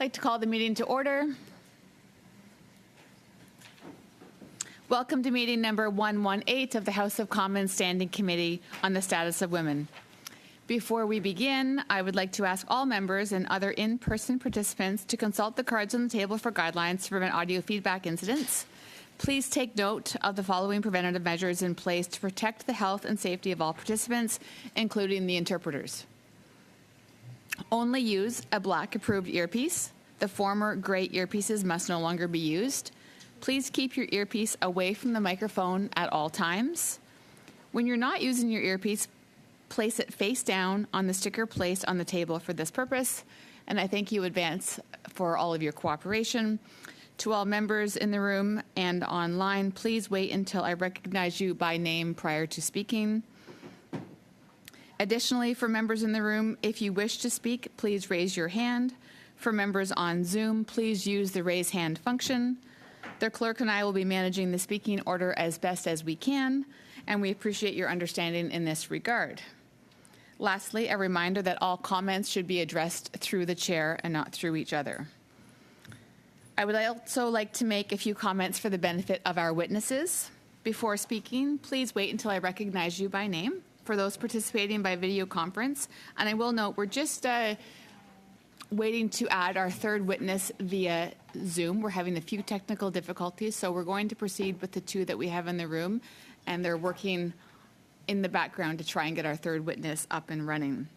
I'd like to call the meeting to order. Welcome to meeting number 118 of the House of Commons Standing Committee on the Status of Women. Before we begin, I would like to ask all members and other in-person participants to consult the cards on the table for guidelines to prevent audio feedback incidents. Please take note of the following preventative measures in place to protect the health and safety of all participants, including the interpreters. Only use a black approved earpiece. The former gray earpieces must no longer be used. Please keep your earpiece away from the microphone at all times. When you're not using your earpiece, place it face down on the sticker placed on the table for this purpose. And I thank you in advance for all of your cooperation. To all members in the room and online, please wait until I recognize you by name prior to speaking. Additionally, for members in the room, if you wish to speak, please raise your hand. For members on Zoom, please use the raise hand function. The clerk and I will be managing the speaking order as best as we can, and we appreciate your understanding in this regard. Lastly, a reminder that all comments should be addressed through the chair and not through each other. I would also like to make a few comments for the benefit of our witnesses. Before speaking, please wait until I recognize you by name. For those participating by video conference, and I will note we're just waiting to add our third witness via Zoom. We're having a few technical difficulties, so we're going to proceed with the two that we have in the room, and they're working in the background to try and get our third witness up and running.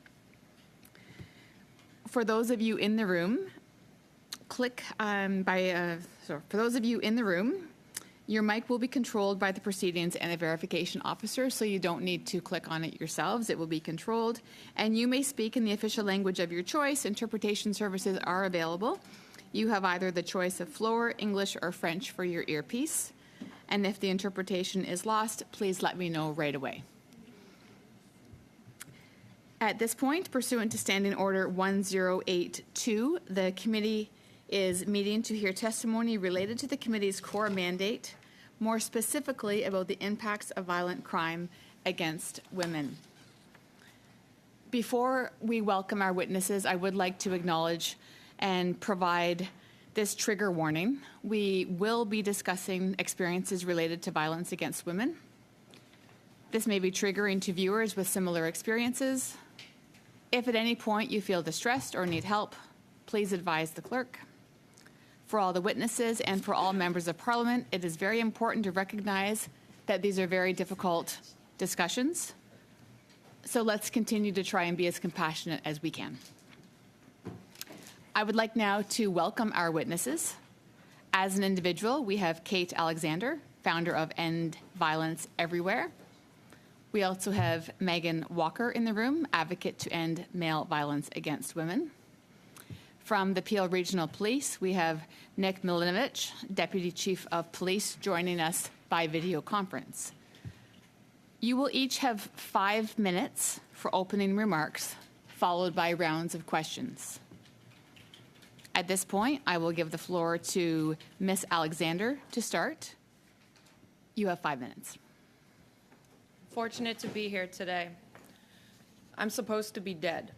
For those of you in the room, for those of you in the room, your mic will be controlled by the proceedings and a verification officer, so you don't need to click on it yourselves. It will be controlled. And you may speak in the official language of your choice. Interpretation services are available. You have either the choice of Floor, English, or French for your earpiece. And if the interpretation is lost, please let me know right away. At this point, pursuant to Standing Order 1082, the committee is meeting to hear testimony related to the committee's core mandate, more specifically about the impacts of violent crime against women. Before we welcome our witnesses, I would like to acknowledge and provide this trigger warning. We will be discussing experiences related to violence against women. This may be triggering to viewers with similar experiences. If at any point you feel distressed or need help, please advise the clerk. For all the witnesses and for all members of Parliament, it is very important to recognize that these are very difficult discussions. So let's continue to try and be as compassionate as we can. I would like now to welcome our witnesses. As an individual, we have Kate Alexander, founder of End Violence Everywhere. We also have Megan Walker in the room, advocate to end male violence against women. From the Peel Regional Police, we have Nick Milinovich, Deputy Chief of Police, joining us by video conference. You will each have 5 minutes for opening remarks, followed by rounds of questions. At this point, I will give the floor to Ms. Alexander to start. You have 5 minutes. Fortunate to be here today. I'm supposed to be dead.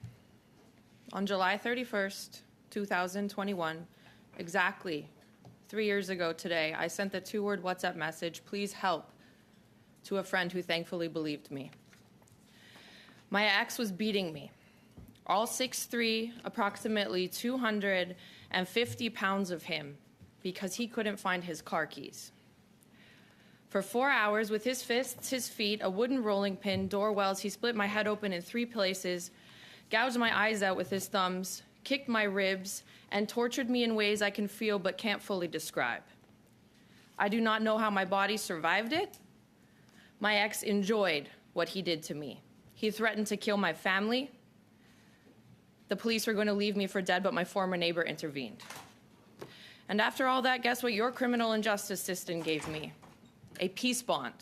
On July 31st, 2021, exactly 3 years ago today, I sent the 2-word WhatsApp message, "Please help," to a friend who thankfully believed me. My ex was beating me. All 6'3", approximately 250 pounds of him, because he couldn't find his car keys. For 4 hours, with his fists, his feet, a wooden rolling pin, door wells, he split my head open in 3 places, gouged my eyes out with his thumbs, kicked my ribs, and tortured me in ways I can feel but can't fully describe. I do not know how my body survived it. My ex enjoyed what he did to me. He threatened to kill my family. The police were going to leave me for dead, but my former neighbor intervened. And after all that, guess what your criminal and justice system gave me? A peace bond.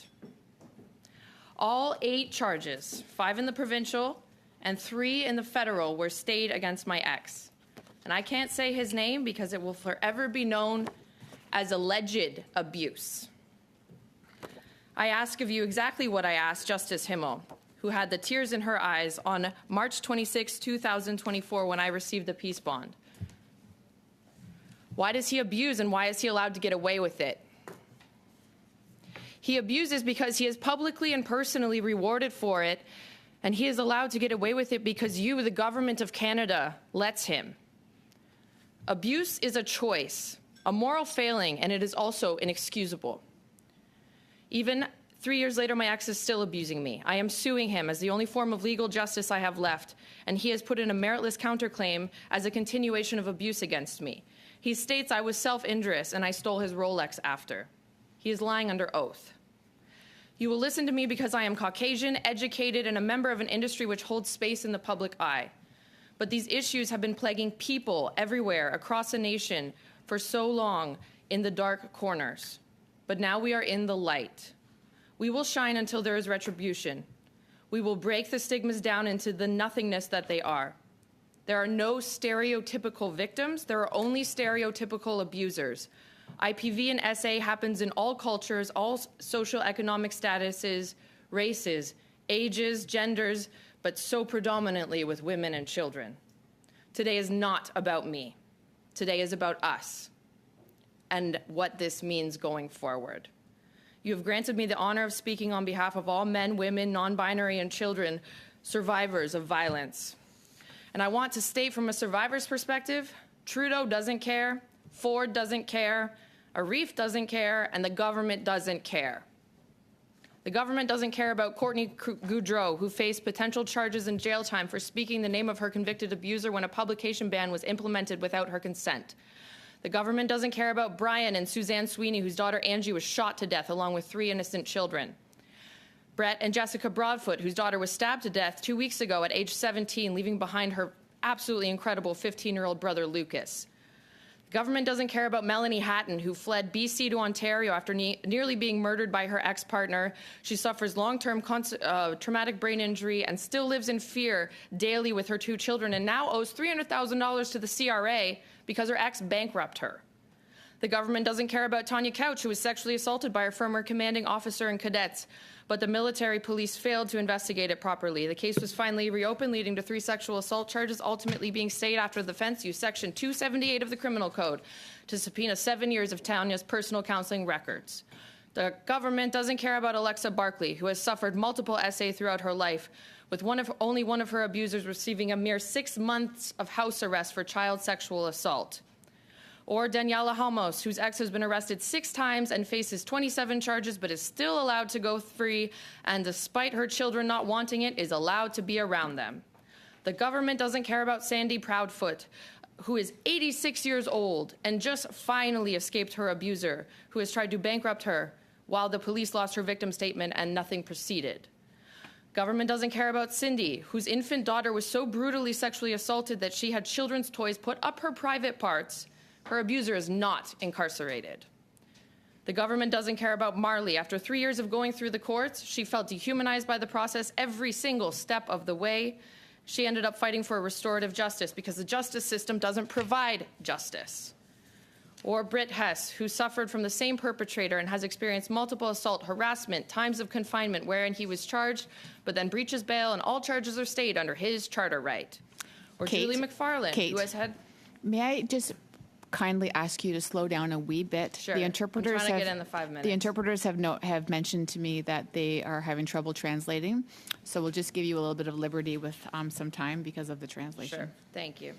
All 8 charges, 5 in the provincial and 3 in the federal, were stayed against my ex. And I can't say his name because it will forever be known as alleged abuse. I ask of you exactly what I asked Justice Himmel, who had the tears in her eyes on March 26, 2024, when I received the peace bond. Why does he abuse, and why is he allowed to get away with it? He abuses because he is publicly and personally rewarded for it, and he is allowed to get away with it because you, the government of Canada, lets him. Abuse is a choice, a moral failing, and it is also inexcusable. Even 3 years later, my ex is still abusing me. I am suing him as the only form of legal justice I have left, and he has put in a meritless counterclaim as a continuation of abuse against me. He states I was self-injurious and I stole his Rolex after. He is lying under oath. You will listen to me because I am Caucasian, educated, and a member of an industry which holds space in the public eye. But these issues have been plaguing people everywhere across the nation for so long in the dark corners. But now we are in the light. We will shine until there is retribution. We will break the stigmas down into the nothingness that they are. There are no stereotypical victims. There are only stereotypical abusers. IPV and SA happens in all cultures, all socioeconomic statuses, races, ages, genders, but so predominantly with women and children. Today is not about me. Today is about us and what this means going forward. You have granted me the honor of speaking on behalf of all men, women, non-binary, and children, survivors of violence. And I want to state from a survivor's perspective, Trudeau doesn't care, Ford doesn't care, Arif doesn't care, and the government doesn't care. The government doesn't care about Courtney Goudreau, who faced potential charges and jail time for speaking the name of her convicted abuser when a publication ban was implemented without her consent. The government doesn't care about Brian and Suzanne Sweeney, whose daughter Angie was shot to death along with 3 innocent children. Brett and Jessica Broadfoot, whose daughter was stabbed to death 2 weeks ago at age 17, leaving behind her absolutely incredible 15-year-old brother, Lucas. The government doesn't care about Melanie Hatton, who fled BC to Ontario after nearly being murdered by her ex-partner. She suffers long-term traumatic brain injury and still lives in fear daily with her 2 children, and now owes $300,000 to the CRA because her ex bankrupted her. The government doesn't care about Tanya Couch, who was sexually assaulted by her former commanding officer and cadets, but the military police failed to investigate it properly. The case was finally reopened, leading to 3 sexual assault charges, ultimately being stayed after the defense used Section 278 of the Criminal Code to subpoena 7 years of Tanya's personal counseling records. The government doesn't care about Alexa Barkley, who has suffered multiple SA throughout her life, with only one of her abusers receiving a mere 6 months of house arrest for child sexual assault. Or Daniela Halmos, whose ex has been arrested 6 times and faces 27 charges but is still allowed to go free, and despite her children not wanting it, is allowed to be around them. The government doesn't care about Sandy Proudfoot, who is 86 years old and just finally escaped her abuser, who has tried to bankrupt her while the police lost her victim statement and nothing proceeded. Government doesn't care about Cindy, whose infant daughter was so brutally sexually assaulted that she had children's toys put up her private parts. Her abuser is not incarcerated. The government doesn't care about Marley. After 3 years of going through the courts, she felt dehumanized by the process every single step of the way. She ended up fighting for restorative justice because the justice system doesn't provide justice. Or Britt Hess, who suffered from the same perpetrator and has experienced multiple assault, harassment, times of confinement wherein he was charged, but then breaches bail and all charges are stayed under his charter right. Or Kate, Julie McFarland, who has had... May I just kindly ask you to slow down a wee bit? Sure. The interpreters I'm trying to get in the 5 minutes. The interpreters have mentioned to me that they are having trouble translating, so we'll just give you a little bit of liberty with some time because of the translation. Sure. Thank you.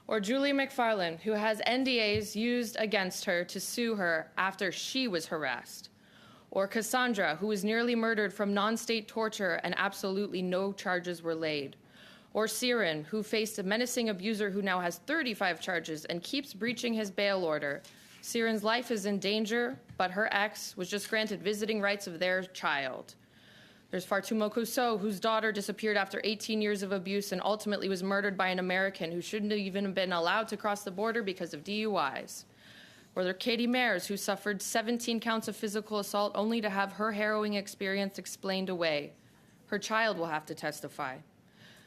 Or Julie McFarland, who has NDAs used against her to sue her after she was harassed. Or Cassandra, who was nearly murdered from non-state torture and absolutely no charges were laid. Or Siren, who faced a menacing abuser who now has 35 charges and keeps breaching his bail order. Siren's life is in danger, but her ex was just granted visiting rights of their child. There's Fatouma Kosso, whose daughter disappeared after 18 years of abuse and ultimately was murdered by an American who shouldn't have even been allowed to cross the border because of DUIs. Or there's Katie Mayers, who suffered 17 counts of physical assault only to have her harrowing experience explained away. Her child will have to testify.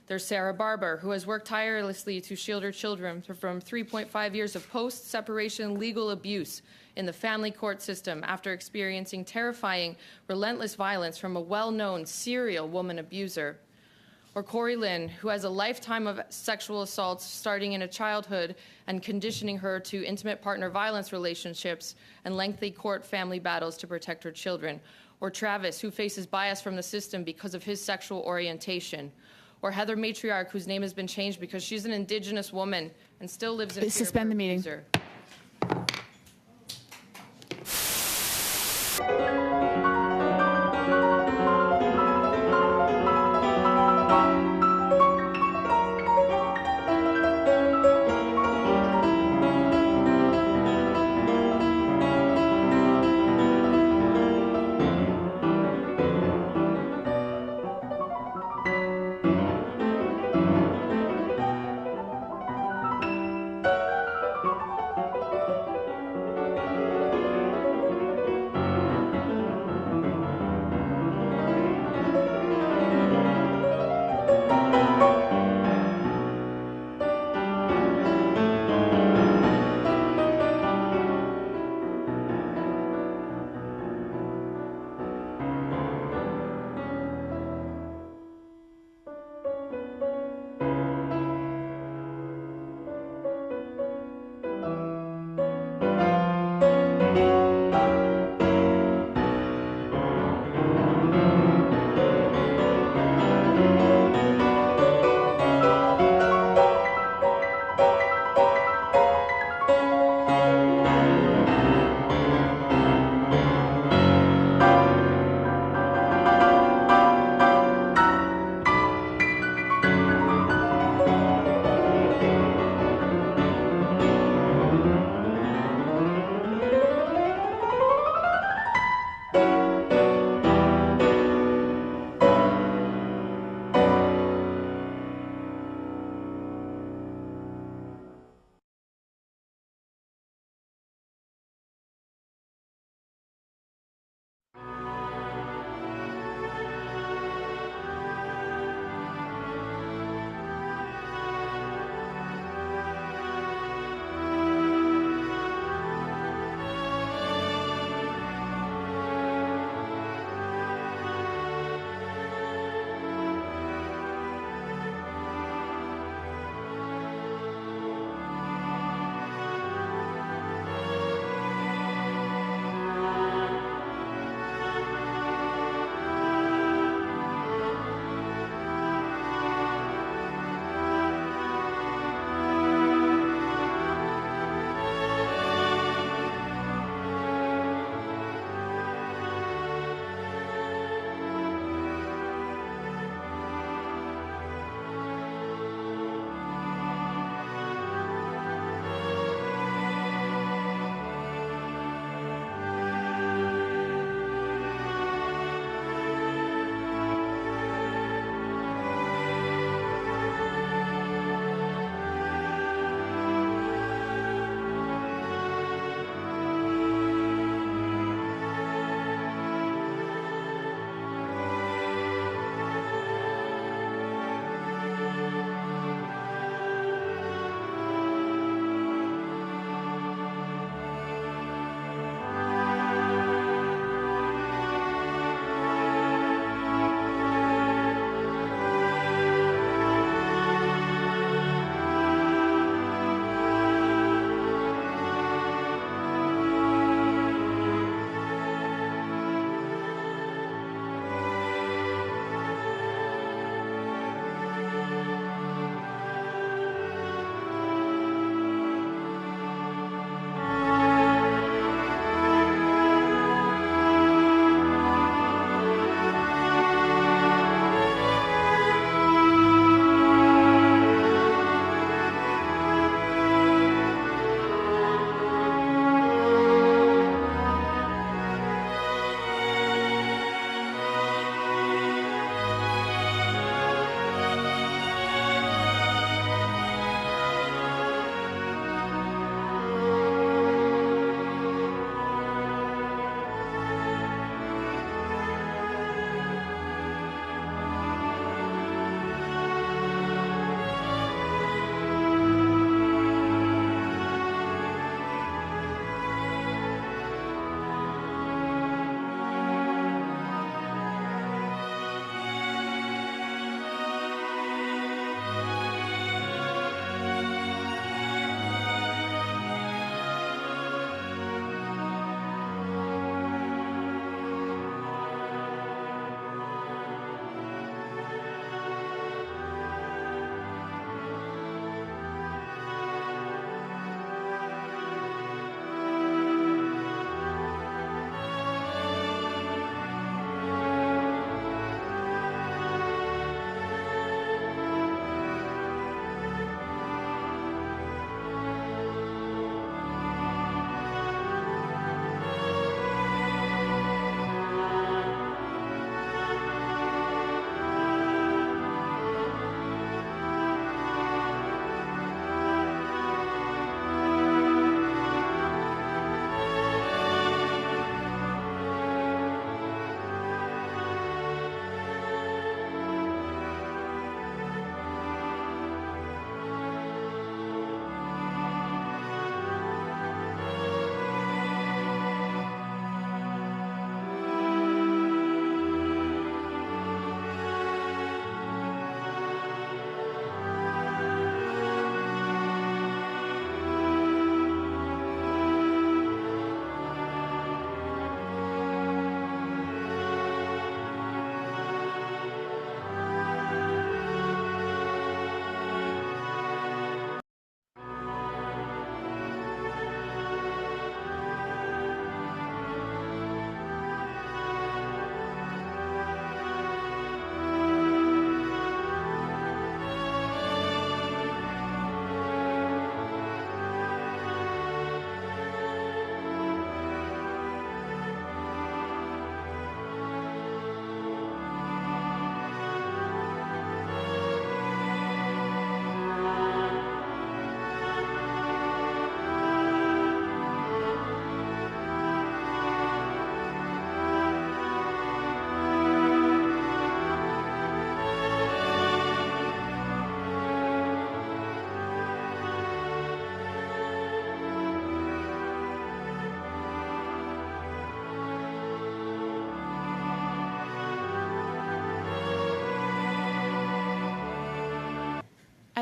There's Sarah Barber, who has worked tirelessly to shield her children from 3.5 years of post-separation legal abuse in the family court system after experiencing terrifying, relentless violence from a well-known serial woman abuser. Or Corey Lynn, who has a lifetime of sexual assaults starting in a childhood and conditioning her to intimate partner violence relationships and lengthy court family battles to protect her children. Or Travis, who faces bias from the system because of his sexual orientation. Or Heather Matriarch, whose name has been changed because she's an Indigenous woman and still lives in fear of Suspend her the meeting. abuser.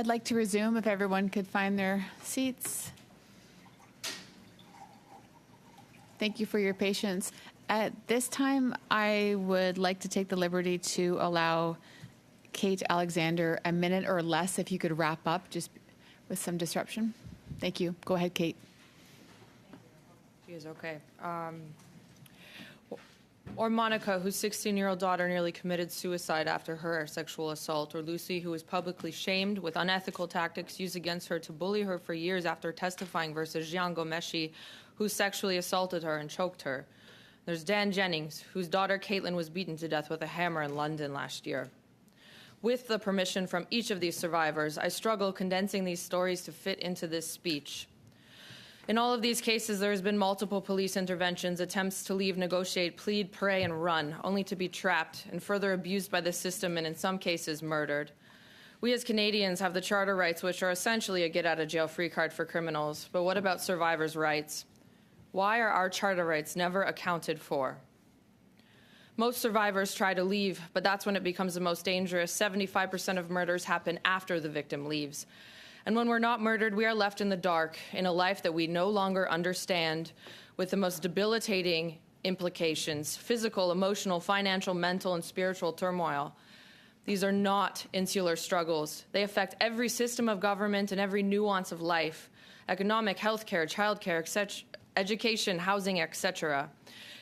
I'd like to resume if everyone could find their seats. Thank you for your patience. At this time, I would like to take the liberty to allow Kate Alexander a minute or less if you could wrap up just with some disruption. Thank you. Go ahead, Kate. She is okay. Or Monica, whose 16-year-old daughter nearly committed suicide after her sexual assault. Or Lucy, who was publicly shamed with unethical tactics used against her to bully her for years after testifying versus Jian Ghomeshi, who sexually assaulted her and choked her. There's Dan Jennings, whose daughter Caitlin was beaten to death with a hammer in London last year. With the permission from each of these survivors, I struggle condensing these stories to fit into this speech. In all of these cases, there has been multiple police interventions, attempts to leave, negotiate, plead, pray, and run, only to be trapped and further abused by the system and in some cases murdered. We as Canadians have the charter rights, which are essentially a get-out-of-jail-free card for criminals. But what about survivors' rights? Why are our charter rights never accounted for? Most survivors try to leave, but that's when it becomes the most dangerous. 75% of murders happen after the victim leaves. And when we're not murdered, we are left in the dark, in a life that we no longer understand, with the most debilitating implications: physical, emotional, financial, mental, and spiritual turmoil. These are not insular struggles. They affect every system of government and every nuance of life: economic, healthcare, childcare, education, housing, etc.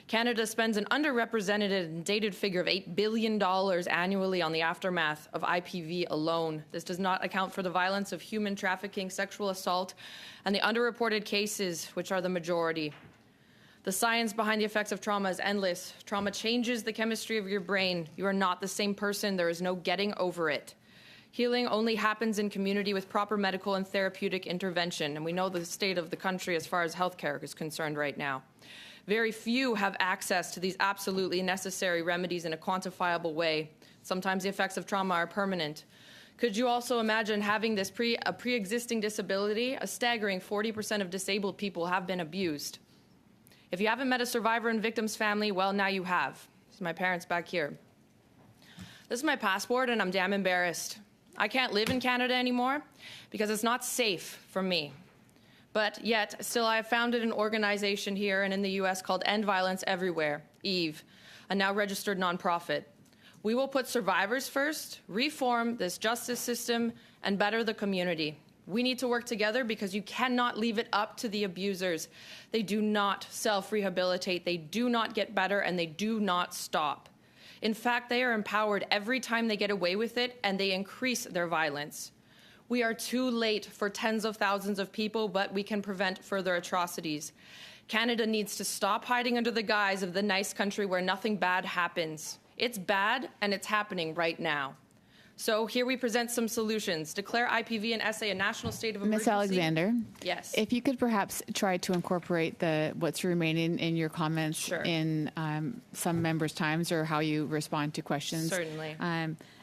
Canada spends an underrepresented and dated figure of $8 billion annually on the aftermath of IPV alone. This does not account for the violence of human trafficking, sexual assault, and the underreported cases, which are the majority. The science behind the effects of trauma is endless. Trauma changes the chemistry of your brain. You are not the same person. There is no getting over it. Healing only happens in community with proper medical and therapeutic intervention, and we know the state of the country as far as healthcare is concerned right now. Very few have access to these absolutely necessary remedies in a quantifiable way. Sometimes the effects of trauma are permanent. Could you also imagine having this a pre-existing disability? A staggering 40% of disabled people have been abused. If you haven't met a survivor and victim's family, well, now you have. This is my parents back here. This is my passport, and I'm damn embarrassed. I can't live in Canada anymore because it's not safe for me. But yet, still, I have founded an organization here and in the U.S. called End Violence Everywhere, EVE, a now registered nonprofit. We will put survivors first, reform this justice system, and better the community. We need to work together because you cannot leave it up to the abusers. They do not self-rehabilitate, they do not get better, and they do not stop. In fact, they are empowered every time they get away with it, and they increase their violence. We are too late for tens of thousands of people, but we can prevent further atrocities. Canada needs to stop hiding under the guise of the nice country where nothing bad happens. It's bad, and it's happening right now. So here we present some solutions. Declare IPV and SA a national state of emergency. Ms. Alexander? Yes. If you could perhaps try to incorporate what's remaining in your comments Sure. in some members' times or how you respond to questions. Certainly.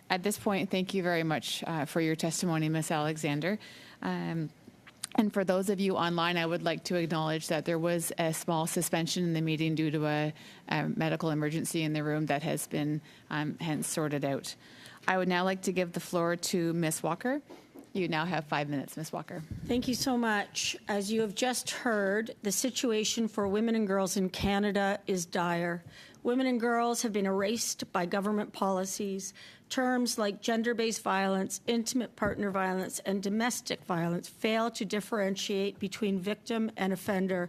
At this point, thank you very much for your testimony, Ms. Alexander. And for those of you online, I would like to acknowledge that there was a small suspension in the meeting due to a medical emergency in the room that has been hence sorted out. I would now like to give the floor to Ms. Walker. You now have 5 minutes, Ms. Walker. Thank you so much. As you have just heard, the situation for women and girls in Canada is dire. Women and girls have been erased by government policies. Terms like gender-based violence, intimate partner violence, and domestic violence fail to differentiate between victim and offender.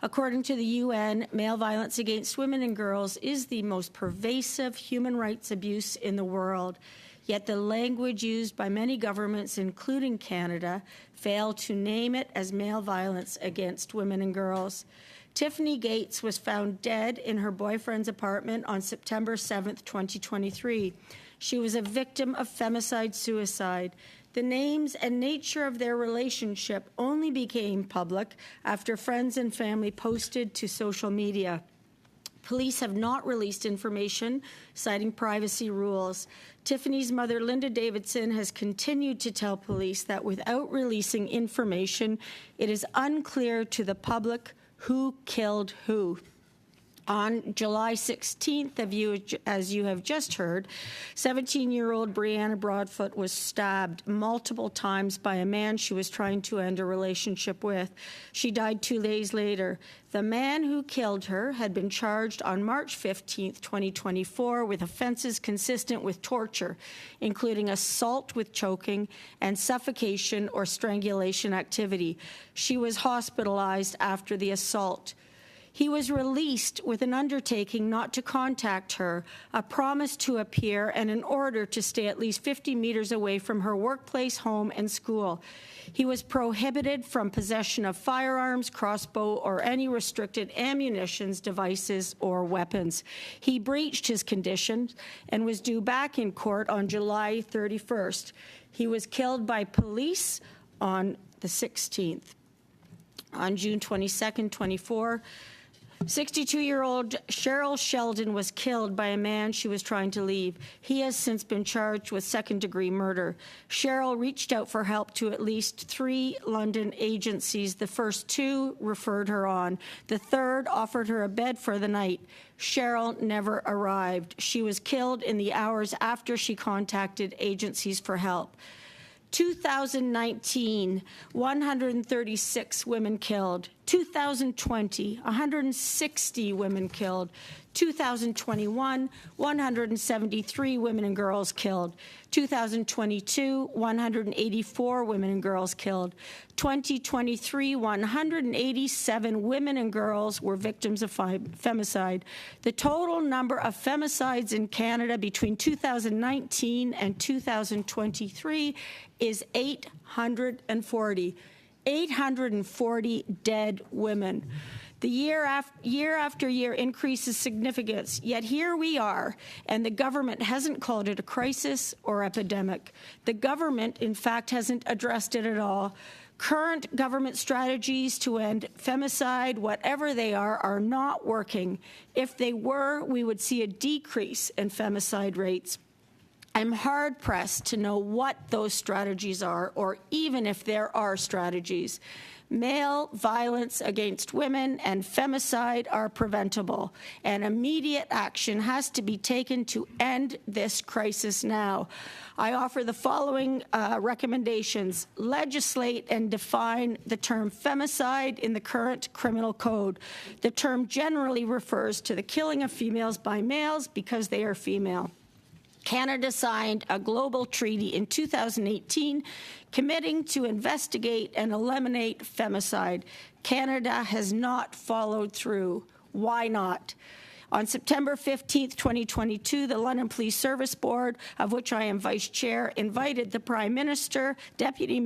According to the UN, male violence against women and girls is the most pervasive human rights abuse in the world. Yet the language used by many governments, including Canada, fail to name it as male violence against women and girls. Tiffany Gates was found dead in her boyfriend's apartment on September 7th, 2023. She was a victim of femicide-suicide. The names and nature of their relationship only became public after friends and family posted to social media. Police have not released information, citing privacy rules. Tiffany's mother, Linda Davidson, has continued to tell police that without releasing information, it is unclear to the public who killed who. On July 16th, as you have just heard, 17-year-old Brianna Broadfoot was stabbed multiple times by a man she was trying to end a relationship with. She died 2 days later. The man who killed her had been charged on March 15th, 2024, with offenses consistent with torture, including assault with choking and suffocation or strangulation activity. She was hospitalized after the assault. He was released with an undertaking not to contact her, a promise to appear, and an order to stay at least 50 meters away from her workplace, home, and school. He was prohibited from possession of firearms, crossbow, or any restricted ammunitions, devices, or weapons. He breached his conditions and was due back in court on July 31st. He was killed by police on the 16th. On June 22nd, 24, 62-year-old Cheryl Sheldon was killed by a man she was trying to leave. He has since been charged with second-degree murder. Cheryl reached out for help to at least 3 London agencies. The first 2 referred her on. The third offered her a bed for the night. Cheryl never arrived. She was killed in the hours after she contacted agencies for help. 2019, 136 women killed. 2020, 160 women killed. 2021, 173 women and girls killed. 2022, 184 women and girls killed. 2023, 187 women and girls were victims of femicide. The total number of femicides in Canada between 2019 and 2023 is 840. 840 dead women. The year after year increases significance, yet here we are, and the government hasn't called it a crisis or epidemic. The government, in fact, hasn't addressed it at all. Current government strategies to end femicide, whatever they are not working. If they were, we would see a decrease in femicide rates. I'm hard-pressed to know what those strategies are, or even if there are strategies. Male violence against women and femicide are preventable, and immediate action has to be taken to end this crisis now. I offer the following recommendations. Legislate and define the term femicide in the current criminal code. The term generally refers to the killing of females by males because they are female. Canada signed a global treaty in 2018 committing to investigate and eliminate femicide. Canada has not followed through. Why not? On September 15th, 2022, the London Police Service Board, of which I am Vice Chair, invited the Prime Minister, Deputy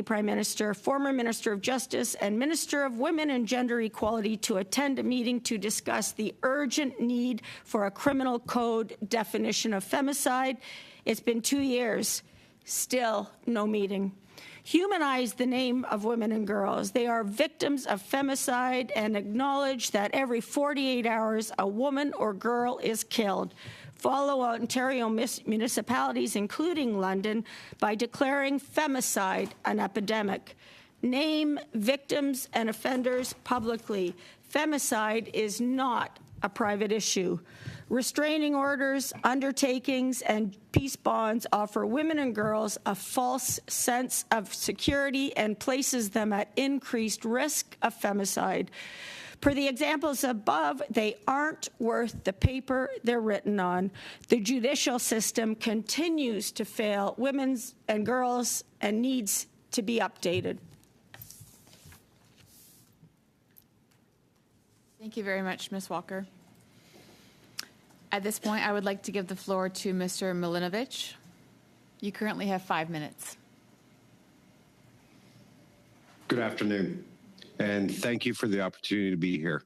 Prime Minister, former Minister of Justice, and Minister of Women and Gender Equality to attend a meeting to discuss the urgent need for a criminal code definition of femicide. It's been 2 years, still no meeting. Humanize the name of women and girls. They are victims of femicide, and acknowledge that every 48 hours a woman or girl is killed. Follow Ontario municipalities, including London, by declaring femicide an epidemic. Name victims and offenders publicly. Femicide is not a private issue. Restraining orders, undertakings, and peace bonds offer women and girls a false sense of security and places them at increased risk of femicide. Per the examples above, they aren't worth the paper they're written on. The judicial system continues to fail women and girls and needs to be updated. Thank you very much, Ms. Walker. At this point, I would like to give the floor to Mr. Milinovich. You currently have 5 minutes. Good afternoon, and thank you for the opportunity to be here.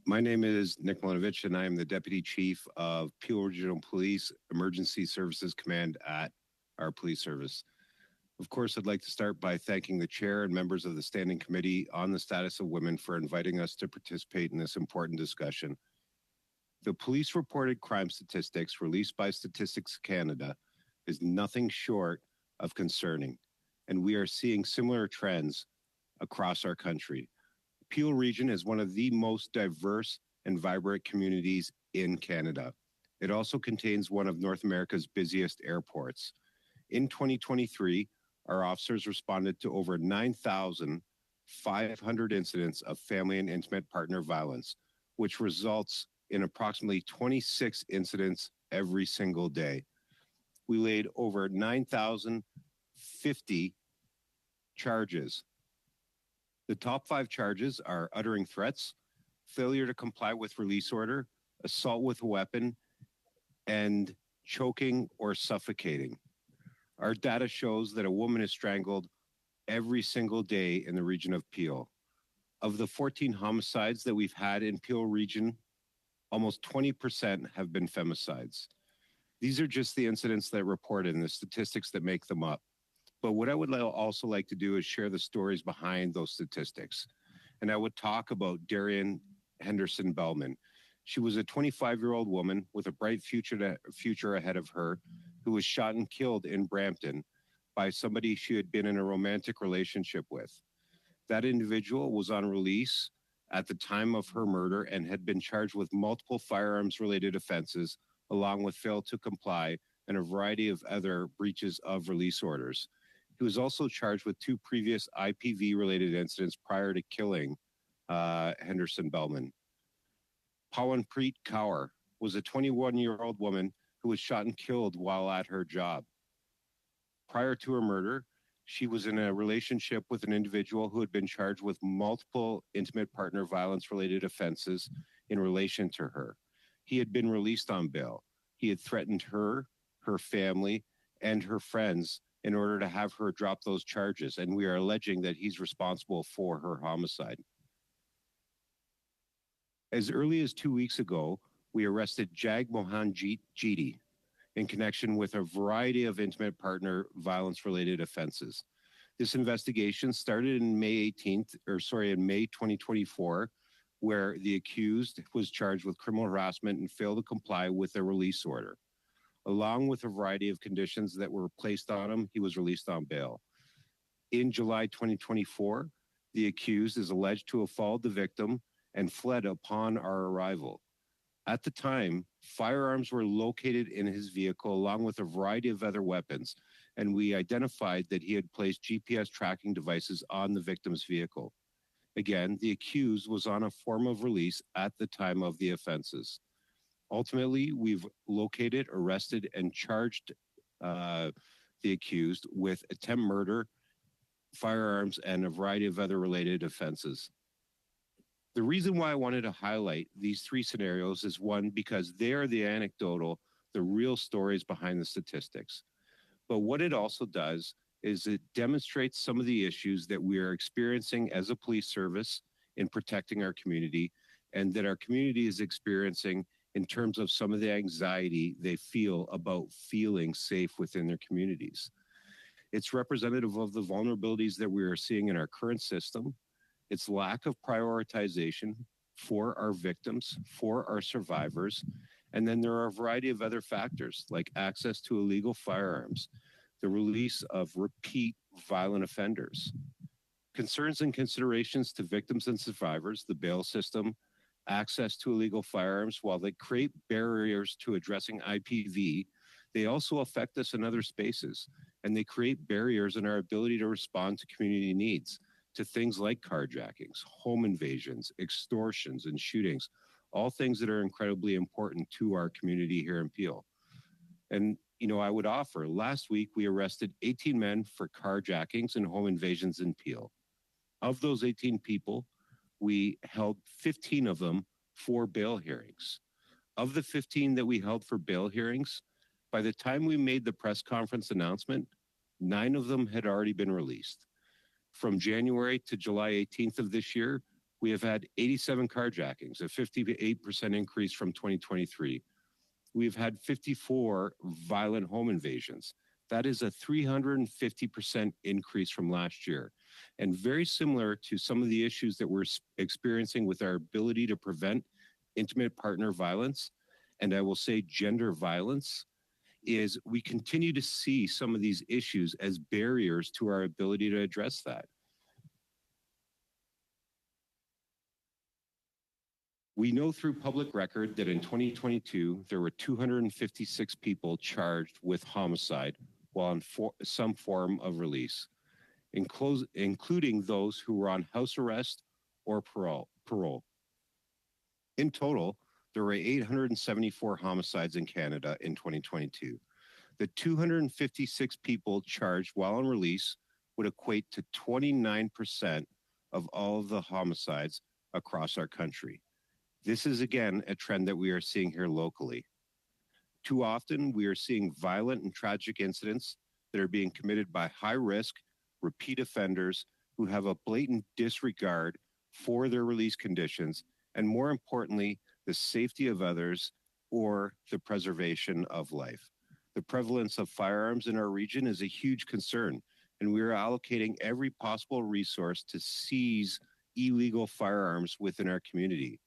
My name is Nick Milinovich, and I am the Deputy Chief of Peel Regional Police Emergency Services Command at our police service. Of course, I'd like to start by thanking the Chair and members of the Standing Committee on the Status of Women for inviting us to participate in this important discussion. The police-reported crime statistics released by Statistics Canada is nothing short of concerning, and we are seeing similar trends across our country. Peel Region is one of the most diverse and vibrant communities in Canada. It also contains one of North America's busiest airports. In 2023, our officers responded to over 9,500 incidents of family and intimate partner violence, which results in approximately 26 incidents every single day. We laid over 9,050 charges. The top 5 charges are uttering threats, failure to comply with release order, assault with a weapon, and choking or suffocating. Our data shows that a woman is strangled every single day in the region of Peel. Of the 14 homicides that we've had in Peel Region, almost 20% have been femicides. These are just the incidents that are reported and the statistics that make them up. But what I would also like to do is share the stories behind those statistics. And I would talk about Darian Henderson Bellman. She was a 25-year-old woman with a bright future ahead of her who was shot and killed in Brampton by somebody she had been in a romantic relationship with. That individual was on release at the time of her murder and had been charged with multiple firearms-related offenses, along with failed to comply and a variety of other breaches of release orders. He was also charged with 2 previous IPV-related incidents prior to killing Henderson Bellman. Pawanpreet Kaur was a 21-year-old woman who was shot and killed while at her job. Prior to her murder, she was in a relationship with an individual who had been charged with multiple intimate partner violence-related offenses in relation to her. He had been released on bail. He had threatened her, her family, and her friends in order to have her drop those charges, and we are alleging that he's responsible for her homicide. As early as 2 weeks ago, we arrested Jag Mohanjit Jeety in connection with a variety of intimate partner violence-related offenses. This investigation started in May 2024, where the accused was charged with criminal harassment and failed to comply with a release order. Along with a variety of conditions that were placed on him, he was released on bail. In July 2024, the accused is alleged to have followed the victim and fled upon our arrival. At the time, firearms were located in his vehicle along with a variety of other weapons, and we identified that he had placed GPS tracking devices on the victim's vehicle. Again, the accused was on a form of release at the time of the offenses. Ultimately, we've located, arrested, and charged the accused with attempt murder, firearms, and a variety of other related offenses. The reason why I wanted to highlight these 3 scenarios is, one, because they are the anecdotal, the real stories behind the statistics. But what it also does is it demonstrates some of the issues that we are experiencing as a police service in protecting our community, and that our community is experiencing in terms of some of the anxiety they feel about feeling safe within their communities. It's representative of the vulnerabilities that we are seeing in our current system, its lack of prioritization for our victims, for our survivors, and then there are a variety of other factors like access to illegal firearms, the release of repeat violent offenders, concerns and considerations to victims and survivors, the bail system, access to illegal firearms. While they create barriers to addressing IPV, they also affect us in other spaces, and they create barriers in our ability to respond to community needs, to things like carjackings, home invasions, extortions, and shootings, all things that are incredibly important to our community here in Peel. And, I would offer, last week we arrested 18 men for carjackings and home invasions in Peel. Of those 18 people, we held 15 of them for bail hearings. Of the 15 that we held for bail hearings, by the time we made the press conference announcement, 9 of them had already been released. From January to July 18th of this year, we have had 87 carjackings, a 58% increase from 2023. We've had 54 violent home invasions. That is a 350% increase from last year. And very similar to some of the issues that we're experiencing with our ability to prevent intimate partner violence, and I will say gender violence, is we continue to see some of these issues as barriers to our ability to address that. We know through public record that in 2022, there were 256 people charged with homicide while on some form of release, including those who were on house arrest or parole. In total, there were 874 homicides in Canada in 2022. The 256 people charged while on release would equate to 29% of all of the homicides across our country. This is, again, a trend that we are seeing here locally. Too often, we are seeing violent and tragic incidents that are being committed by high-risk, repeat offenders who have a blatant disregard for their release conditions, and more importantly, the safety of others or the preservation of life. The prevalence of firearms in our region is a huge concern, and we are allocating every possible resource to seize illegal firearms within our community.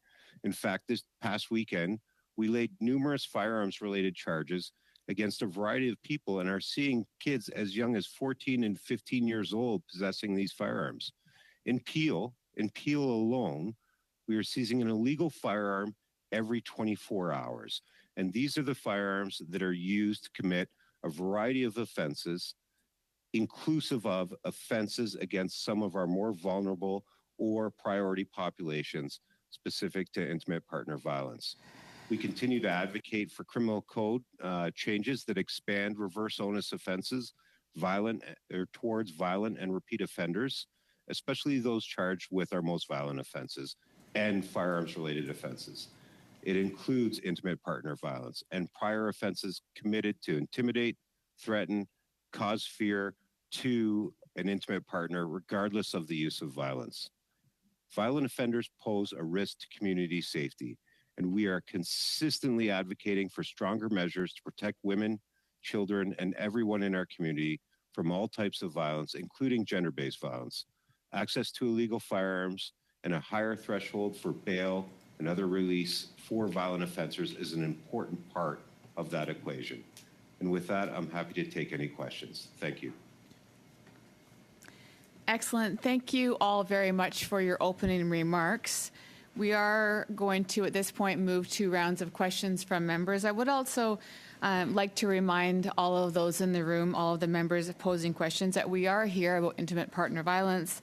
In fact, this past weekend, we laid numerous firearms-related charges against a variety of people and are seeing kids as young as 14 and 15 years old possessing these firearms. In Peel alone, we are seizing an illegal firearm every 24 hours. And these are the firearms that are used to commit a variety of offenses, inclusive of offenses against some of our more vulnerable or priority populations specific to intimate partner violence. We continue to advocate for criminal code changes that expand reverse onus offenses towards violent and repeat offenders, especially those charged with our most violent offenses and firearms-related offenses. It includes intimate partner violence and prior offenses committed to intimidate, threaten, cause fear to an intimate partner, regardless of the use of violence. Violent offenders pose a risk to community safety, and we are consistently advocating for stronger measures to protect women, children, and everyone in our community from all types of violence, including gender-based violence. Access to illegal firearms and a higher threshold for bail and other release for violent offenders is an important part of that equation. And with that, I'm happy to take any questions. Thank you. Excellent. Thank you all very much for your opening remarks. We are going to, at this point, move to rounds of questions from members. I would also like to remind all of those in the room, all of the members posing questions, that we are here about intimate partner violence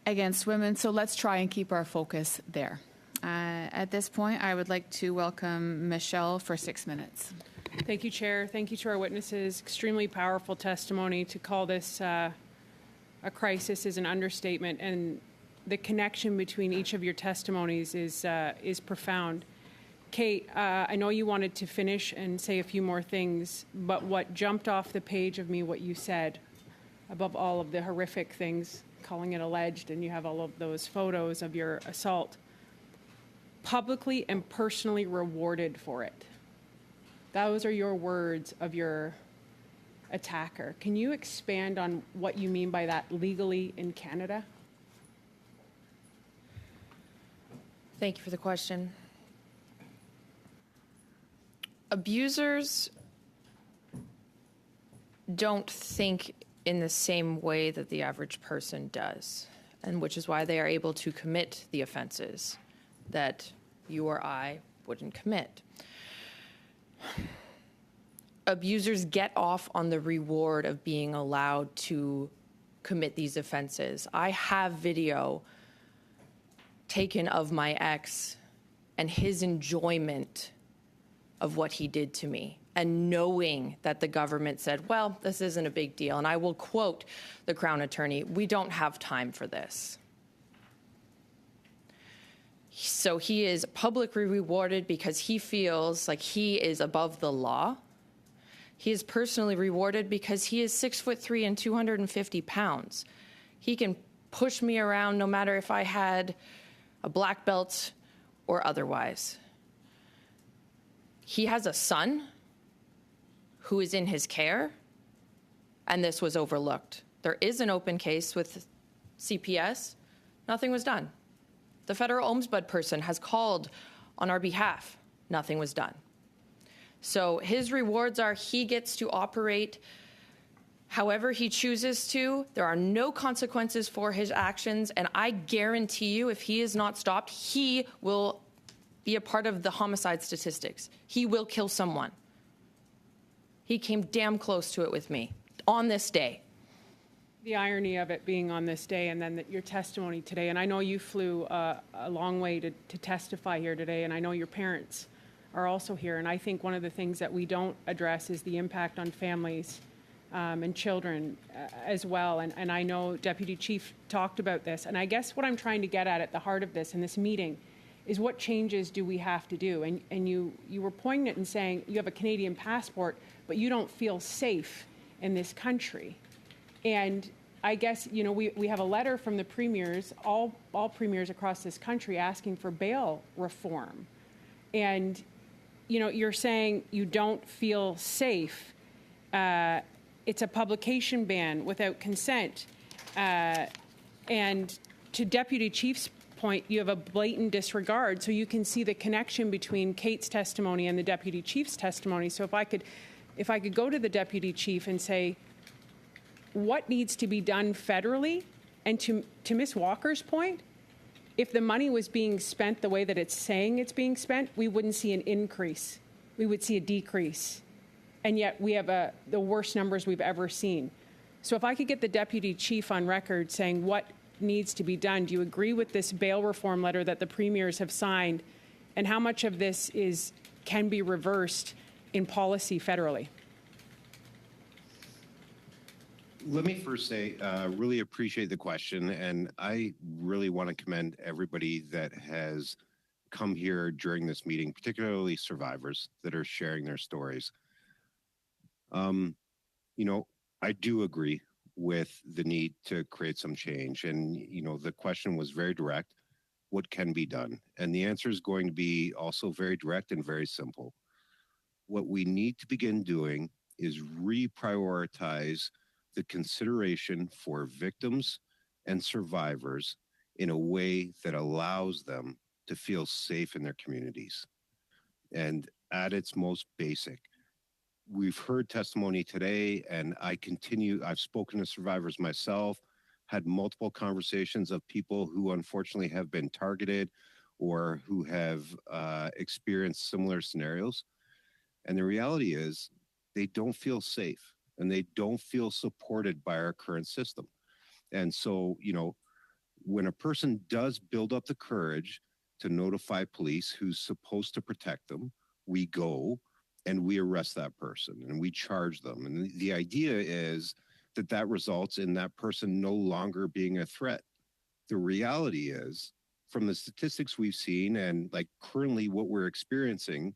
against women. So let's try and keep our focus there. At this point, I would like to welcome Michelle for 6 minutes. Thank you, Chair. Thank you to our witnesses. Extremely powerful testimony. To call this a crisis is an understatement, and the connection between each of your testimonies is profound. Kate, I know you wanted to finish and say a few more things, but what jumped off the page of me, what you said, above all of the horrific things, calling it alleged, and you have all of those photos of your assault, publicly and personally rewarded for it. Those are your words of your attacker. Can you expand on what you mean by that legally in Canada? Thank you for the question. Abusers don't think in the same way that the average person does, and which is why they are able to commit the offenses that you or I wouldn't commit. Abusers get off on the reward of being allowed to commit these offenses. I have video taken of my ex and his enjoyment of what he did to me, and knowing that the government said, well, this isn't a big deal. And I will quote the Crown Attorney, "We don't have time for this." So he is publicly rewarded because he feels like he is above the law. He is personally rewarded because he is 6'3" and 250 pounds. He can push me around no matter if I had a black belt or otherwise. He has a son who is in his care, and this was overlooked. There is an open case with CPS. Nothing was done. The federal ombudsman person has called on our behalf. Nothing was done. So his rewards are he gets to operate however he chooses to. There are no consequences for his actions, and I guarantee you if he is not stopped, he will be a part of the homicide statistics. He will kill someone. He came damn close to it with me on this day. The irony of it being on this day and then your testimony today, and I know you flew a long way to testify here today, and I know your parents are also here, and I think one of the things that we don't address is the impact on families and children as well, and I know Deputy Chief talked about this, and I guess what I'm trying to get at the heart of this in this meeting is what changes do we have to do? And you were poignant in saying you have a Canadian passport, but you don't feel safe in this country. And I guess, you know, we have a letter from the premiers, all premiers across this country, asking for bail reform. And, you know, you're saying you don't feel safe. It's a publication ban without consent. And to Deputy Chief's point, you have a blatant disregard. So you can see the connection between Kate's testimony and the Deputy Chief's testimony. So if I could go to the Deputy Chief and say, what needs to be done federally? And to Ms. Walker's point, if the money was being spent the way that it's saying it's being spent, we wouldn't see an increase. We would see a decrease. And yet we have the worst numbers we've ever seen. So if I could get the Deputy Chief on record saying what needs to be done, do you agree with this bail reform letter that the premiers have signed? And how much of this can be reversed in policy federally? Let me first say, really appreciate the question, and I really want to commend everybody that has come here during this meeting, particularly survivors that are sharing their stories. You know, I do agree with the need to create some change, and, you know, the question was very direct, what can be done? And the answer is going to be also very direct and very simple. What we need to begin doing is reprioritize the consideration for victims and survivors in a way that allows them to feel safe in their communities. And at its most basic, we've heard testimony today, and I've spoken to survivors myself, had multiple conversations of people who unfortunately have been targeted or who have experienced similar scenarios. And the reality is they don't feel safe, and they don't feel supported by our current system. And so, you know, when a person does build up the courage to notify police who's supposed to protect them, we go and we arrest that person and we charge them. And the idea is that results in that person no longer being a threat. The reality is, from the statistics we've seen and like currently what we're experiencing,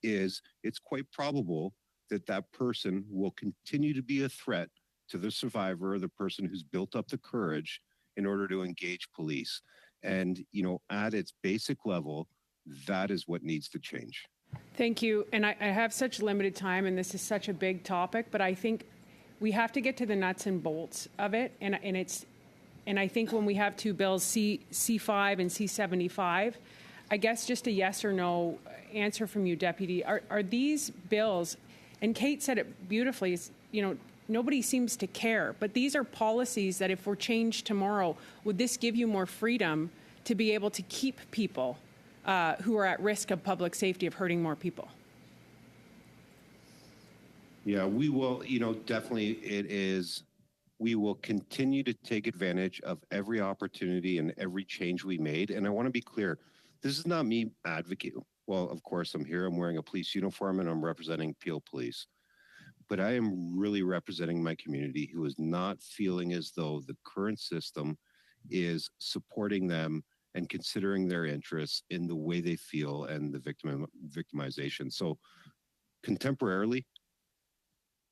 is it's quite probable that person will continue to be a threat to the survivor, the person who's built up the courage in order to engage police. And, you know, at its basic level, that is what needs to change. Thank you. And I have such limited time, and this is such a big topic, but I think we have to get to the nuts and bolts of it. And I think when we have two bills, C5 and C75, I guess just a yes or no answer from you, Deputy. Are these bills, and Kate said it beautifully, you know, nobody seems to care, but these are policies that if were changed tomorrow, would this give you more freedom to be able to keep people who are at risk of public safety, of hurting more people? Yeah, we will, you know, definitely we will continue to take advantage of every opportunity and every change we made. And I want to be clear, this is not me advocating. Well, of course, I'm here, I'm wearing a police uniform, and I'm representing Peel Police. But I am really representing my community who is not feeling as though the current system is supporting them and considering their interests in the way they feel and the victimization. So contemporarily,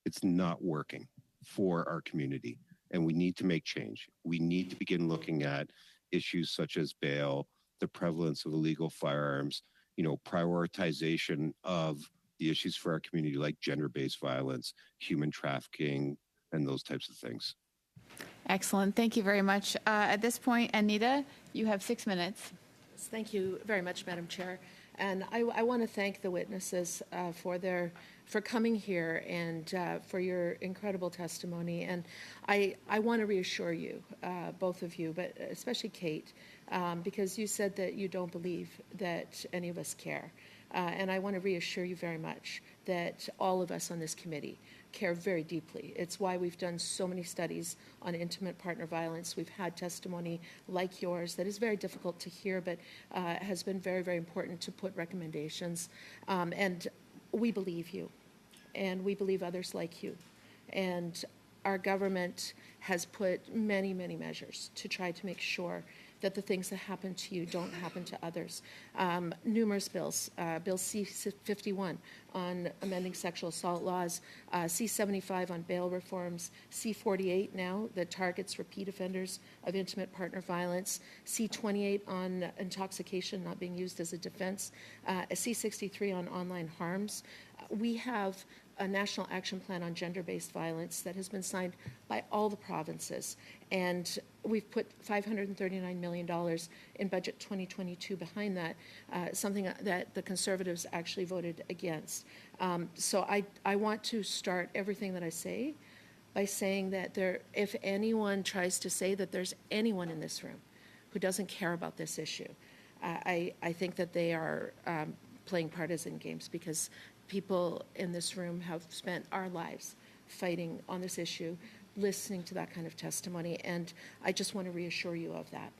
it's not working for our community, and we need to make change. We need to begin looking at issues such as bail, the prevalence of illegal firearms, you know, prioritization of the issues for our community like gender-based violence, human trafficking, and those types of things. Excellent. Thank you very much. At this point, Anita, you have 6 minutes. Thank you very much, Madam Chair. And I want to thank the witnesses for coming here and for your incredible testimony. And I want to reassure you, both of you, but especially Kate, because you said that you don't believe that any of us care. And I want to reassure you very much that all of us on this committee care very deeply. It's why we've done so many studies on intimate partner violence. We've had testimony like yours that is very difficult to hear, but has been very, very important to put recommendations. And we believe you, and we believe others like you. And our government has put many, many measures to try to make sure that the things that happen to you don't happen to others. Numerous bills, Bill C-51 on amending sexual assault laws, C-75 on bail reforms, C-48 now that targets repeat offenders of intimate partner violence, C-28 on intoxication not being used as a defense, C-63 on online harms. We have a national action plan on gender-based violence that has been signed by all the provinces. And we've put $539 million in budget 2022 behind that, something that the Conservatives actually voted against. So I want to start everything that I say by saying that if anyone tries to say that there's anyone in this room who doesn't care about this issue, I think that they are playing partisan games, because people in this room have spent our lives fighting on this issue, listening to that kind of testimony, and I just want to reassure you of that.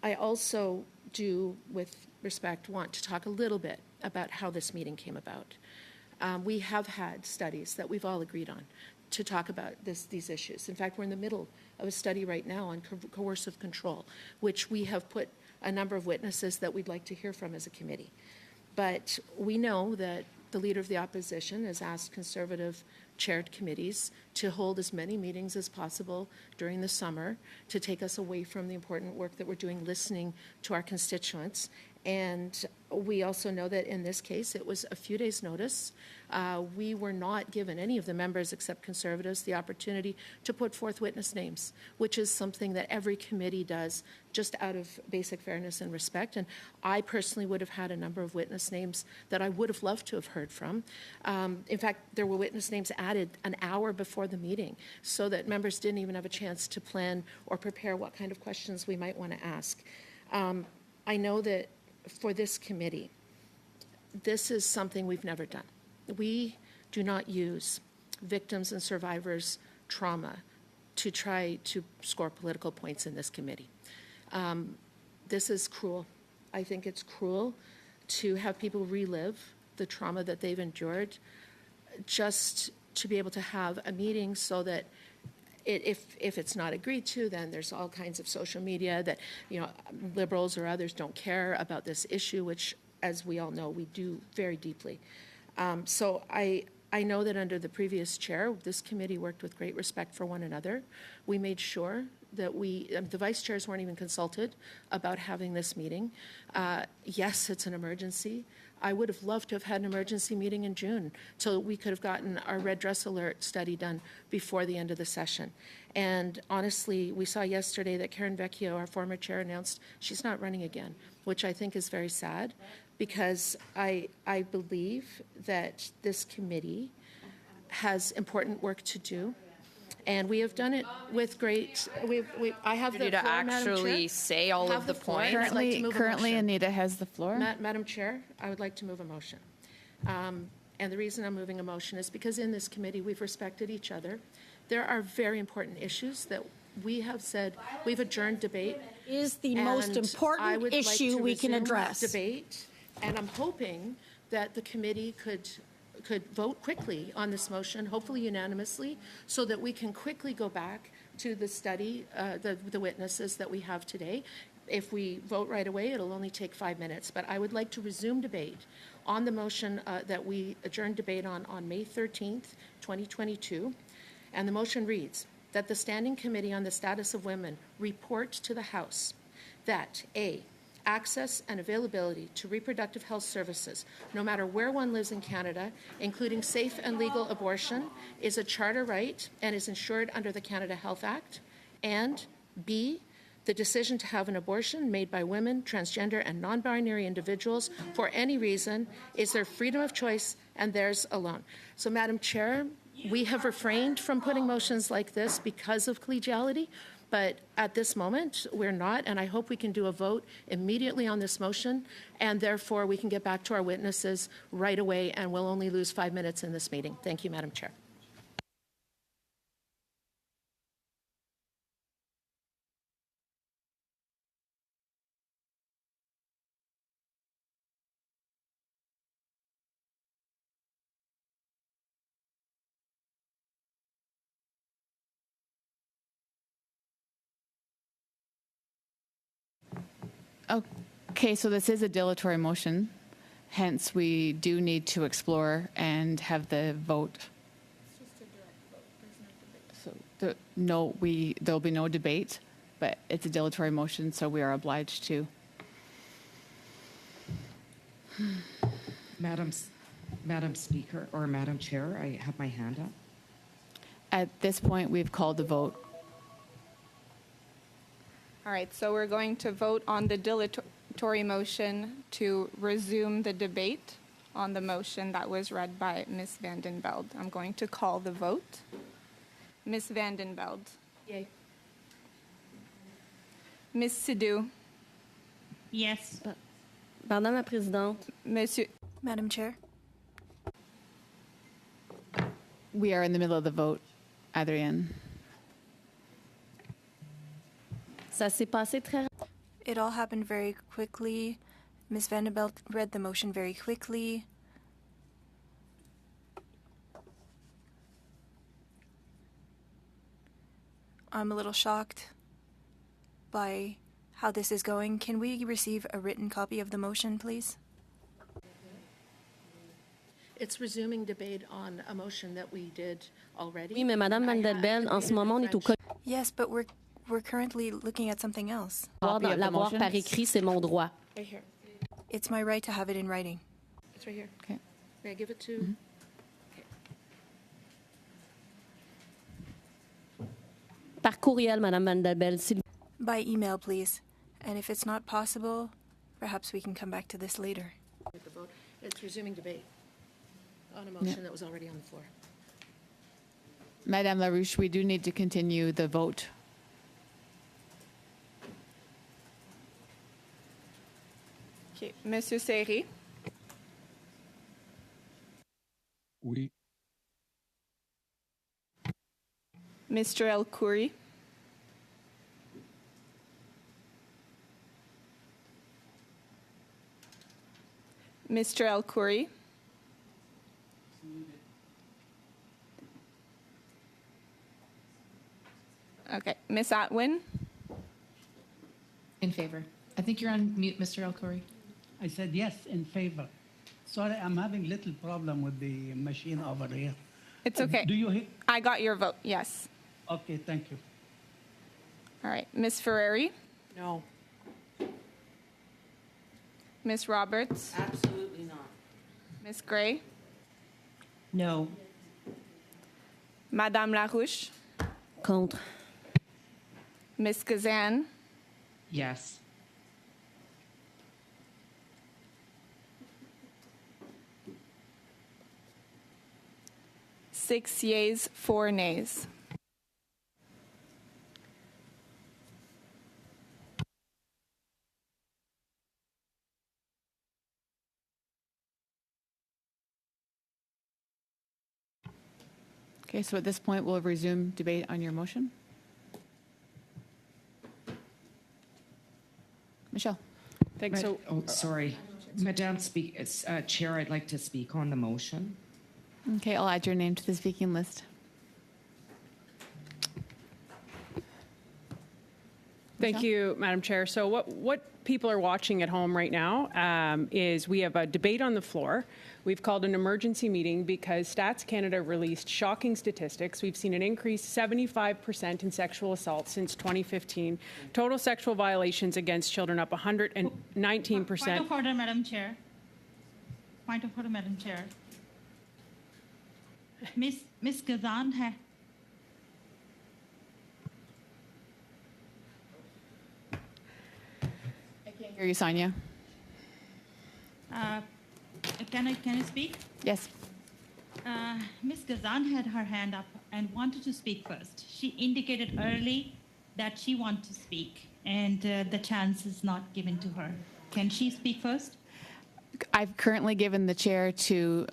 I also do, with respect, want to talk a little bit about how this meeting came about. We have had studies that we've all agreed on to talk about these issues. In fact, we're in the middle of a study right now on coercive control, which we have put a number of witnesses that we'd like to hear from as a committee. But we know that the Leader of the Opposition has asked Conservative-chaired committees to hold as many meetings as possible during the summer to take us away from the important work that we're doing listening to our constituents. And we also know that in this case, it was a few days' notice. We were not given, any of the members except Conservatives, the opportunity to put forth witness names, which is something that every committee does just out of basic fairness and respect. And I personally would have had a number of witness names that I would have loved to have heard from. In fact, there were witness names added an hour before the meeting so that members didn't even have a chance to plan or prepare what kind of questions we might want to ask. I know that for this committee, this is something we've never done. We do not use victims' and survivors' trauma to try to score political points in this committee. This is cruel. I think it's cruel to have people relive the trauma that they've endured just to be able to have a meeting so that if it's not agreed to, then there's all kinds of social media that, Liberals or others don't care about this issue, which, as we all know, we do very deeply. So I know that under the previous chair, this committee worked with great respect for one another. We made sure that the vice chairs weren't even consulted about having this meeting. Yes, it's an emergency. I would have loved to have had an emergency meeting in June so we could have gotten our red dress alert study done before the end of the session. And honestly, we saw yesterday that Karen Vecchio, our former chair, announced she's not running again, which I think is very sad, because I believe that this committee has important work to do. And we have done it with great. I have the to floor, actually Madam Chair. say all Have of the floor. points. I'd like to move a Currently, motion. Anita has the floor. Madam Chair, I would like to move a motion. And the reason I'm moving a motion is because in this committee, we've respected each other. There are very important issues that we have said we've adjourned debate. Is the and most I important would like issue to we can resume address. Debate, and I'm hoping that the committee could vote quickly on this motion, hopefully unanimously, so that we can quickly go back to the study, the witnesses that we have today. If we vote right away, it'll only take 5 minutes. But I would like to resume debate on the motion that we adjourned debate on May 13th, 2022. And the motion reads that the Standing Committee on the Status of Women report to the House that A, access and availability to reproductive health services, no matter where one lives in Canada, including safe and legal abortion, is a charter right and is ensured under the Canada Health Act. And B, The decision to have an abortion made by women, transgender, and non-binary individuals for any reason is their freedom of choice and theirs alone. So, Madam Chair, we have refrained from putting motions like this because of collegiality, but at this moment, we're not, and I hope we can do a vote immediately on this motion, and therefore we can get back to our witnesses right away, and we'll only lose 5 minutes in this meeting. Thank you, Madam Chair. Okay, so this is a dilatory motion. Hence, we do need to explore and have the vote. So there'll be no debate, but it's a dilatory motion, so we are obliged to. Madam Speaker, or Madam Chair, I have my hand up. At this point, we've called the vote. All right, so we're going to vote on the dilatory motion to resume the debate on the motion that was read by Ms. Vanden Belde. I'm going to call the vote. Ms. Vanden Belde. Yay. Ms. Sidhu. Yes. Madame la Présidente. Monsieur. Madam Chair. We are in the middle of the vote, Adrienne. Ça s'est passé très It all happened very quickly. Ms. Vanderbilt read the motion very quickly. I'm a little shocked by how this is going. Can we receive a written copy of the motion, please? It's resuming debate on a motion that we did already. Oui, mais Madame Vanden Belde, en ce moment, on est au cas Yes, but we're currently looking at something else. Copy of the l'avoir motion? par écrit, c'est mon droit. Right here. It's my right to have it in writing. It's right here. Okay. May I give it to? Par courriel, Madame Vanden Belde, s'il By email, please. And if it's not possible, perhaps we can come back to this later. With the vote. It's resuming debate on a motion that was already on the floor. Madame LaRouche, we do need to continue the vote. Okay. Monsieur Seri. Oui. Mr. El Khoury. Mr. El Khoury. Okay. Miss Atwin. In favor. I think you're on mute, Mr. El Khoury. I said yes, in favor. Sorry, I'm having little problem with the machine over here. It's okay. Do you hear? I got your vote. Yes. Okay, thank you. All right. Miss Ferreri. No. Miss Roberts. Absolutely not. Miss Gray. No. Madame Larouche. contre. Miss Kazan. Yes. Six yeas, 4 nays. Okay, so at this point, we'll resume debate on your motion. Michelle. Thanks. So, Oh, sorry. Madam Chair, I'd like to speak on the motion. Okay, I'll add your name to the speaking list. thank you, Madam Chair. So what people are watching at home right now is we have a debate on the floor. We've called an emergency meeting because Stats Canada released shocking statistics. We've seen an increase 75% in sexual assault since 2015. Total sexual violations against children up 119%. Point of order, Madam Chair. Point of order, Madam Chair. Miss Kazan, hai. Hear you, Sonia. Can I speak? Yes. Ms. Gazan had her hand up and wanted to speak first. She indicated early that she wants to speak, and the chance is not given to her. Can she speak first? I've currently given the chair to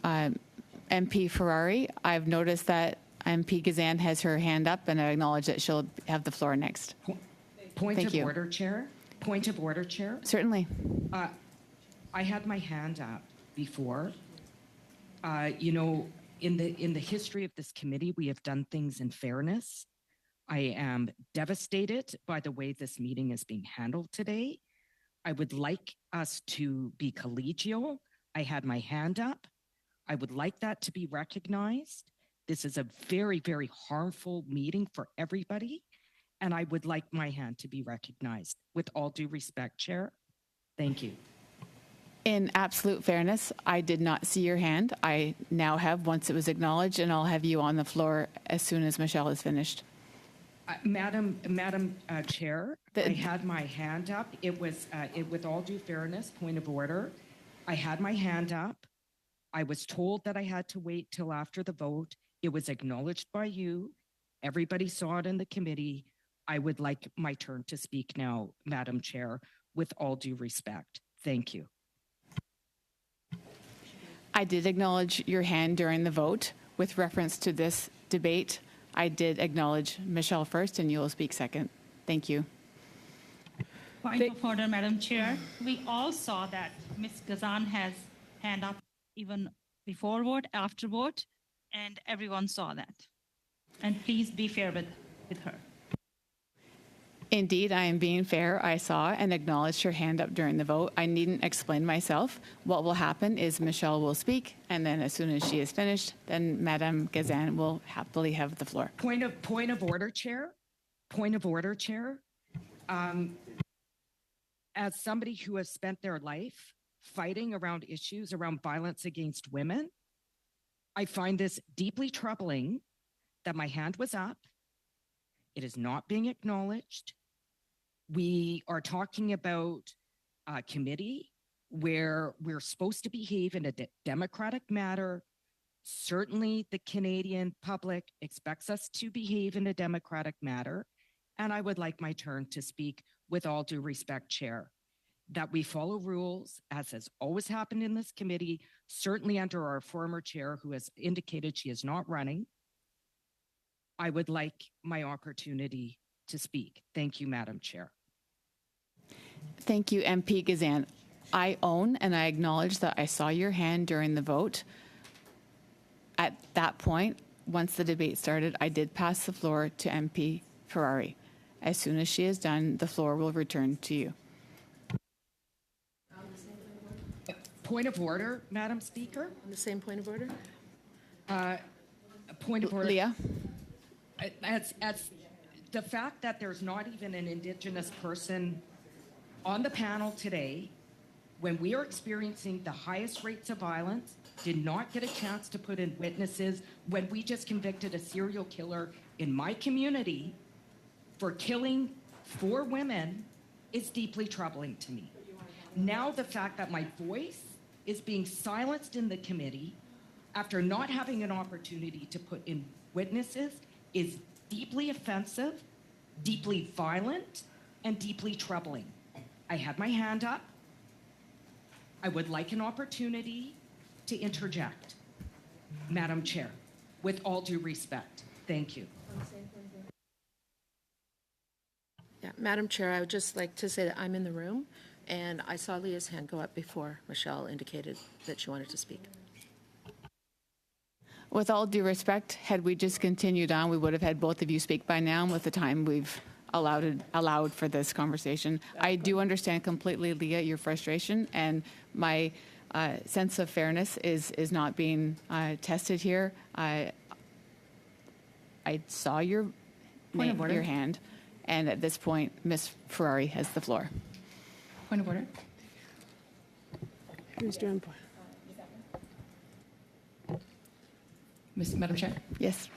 MP Ferrari. I've noticed that MP Gazan has her hand up, and I acknowledge that she'll have the floor next. Point Thank of you. order, Chair. Point of order, Chair. Certainly. I had my hand up before. You know, in the history of this committee, we have done things in fairness. I am devastated by the way this meeting is being handled today. I would like us to be collegial. I had my hand up. I would like that to be recognized. This is a very, very harmful meeting for everybody, and I would like my hand to be recognized. With all due respect, Chair. Thank you. In absolute fairness, I did not see your hand. I now have once it was acknowledged, and I'll have you on the floor as soon as Michelle is finished. Madam Chair, I had my hand up. It was, with all due fairness, point of order. I had my hand up. I was told that I had to wait till after the vote. It was acknowledged by you. Everybody saw it in the committee. I would like my turn to speak now, Madam Chair, with all due respect. Thank you. I did acknowledge your hand during the vote with reference to this debate. I did acknowledge Michelle first, and you will speak second. Thank you. Point of order, Madam Chair. We all saw that Ms. Gazan has hand up even before vote, after vote, and everyone saw that. And please be fair with her. Indeed, I am being fair. I saw and acknowledged her hand up during the vote. I needn't explain myself. What will happen is Michelle will speak, and then as soon as she is finished, then Madame Gazan will happily have the floor. Point of order, Chair. Point of order, Chair. As somebody who has spent their life fighting around issues around violence against women, I find this deeply troubling that my hand was up. It is not being acknowledged. We are talking about a committee where we're supposed to behave in a democratic manner. Certainly, the Canadian public expects us to behave in a democratic manner. And I would like my turn to speak with all due respect, Chair, that we follow rules, as has always happened in this committee, certainly under our former chair, who has indicated she is not running. I would like my opportunity to speak. Thank you, Madam Chair. Thank you, MP Gazan. I own and I acknowledge that I saw your hand during the vote. At that point, once the debate started, I did pass the floor to MP Ferrari. As soon as she is done, the floor will return to you. Point of order, Madam Speaker. On the same point of order? Point of order. Leah? As the fact that there's not even an Indigenous person on the panel today, when we are experiencing the highest rates of violence, did not get a chance to put in witnesses, when we just convicted a serial killer in my community for killing 4 women, is deeply troubling to me. Now the fact that my voice is being silenced in the committee after not having an opportunity to put in witnesses is deeply offensive, deeply violent, and deeply troubling. I had my hand up. I would like an opportunity to interject, Madam Chair, with all due respect. Thank you. Yeah, Madam Chair, I would just like to say that I'm in the room, and I saw Leah's hand go up before Michelle indicated that she wanted to speak. With all due respect, had we just continued on, we would have had both of you speak by now with the time we've allowed for this conversation. I do understand completely, Leah, your frustration, and my sense of fairness is not being tested here. I saw your your hand, and at this point, Ms. Ferrari has the floor. Point of order. Who's doing? Madam Chair. Yes.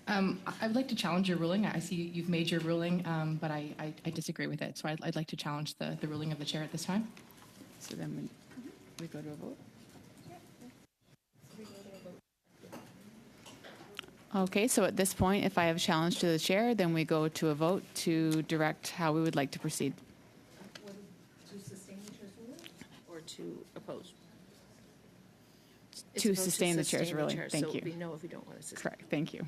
I would like to challenge your ruling. I see you've made your ruling, but I disagree with it. So I'd like to challenge the ruling of the chair at this time. So then we go to a vote. Okay, so at this point, if I have a challenge to the chair, then we go to a vote to direct how we would like to proceed. To sustain the chair's ruling or to oppose? To sustain the chair's ruling. Thank you. So we know if we don't want to sustain. Correct, thank you.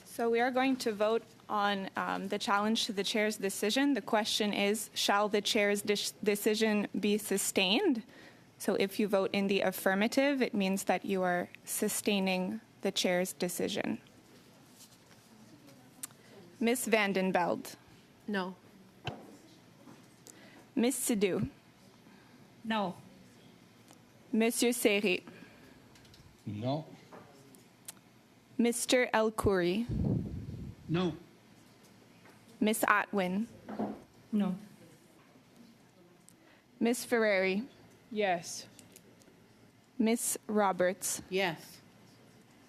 So we are going to vote on the challenge to the chair's decision. The question is, shall the chair's decision be sustained? So if you vote in the affirmative, it means that you are sustaining the chair's decision. Ms. Vandenbeld. No. Ms. Sidhu. No. Monsieur Seri. No. Mr. El Khoury. No. Ms. Atwin. No. Ms. Ferreri. Yes. Ms. Roberts. Yes.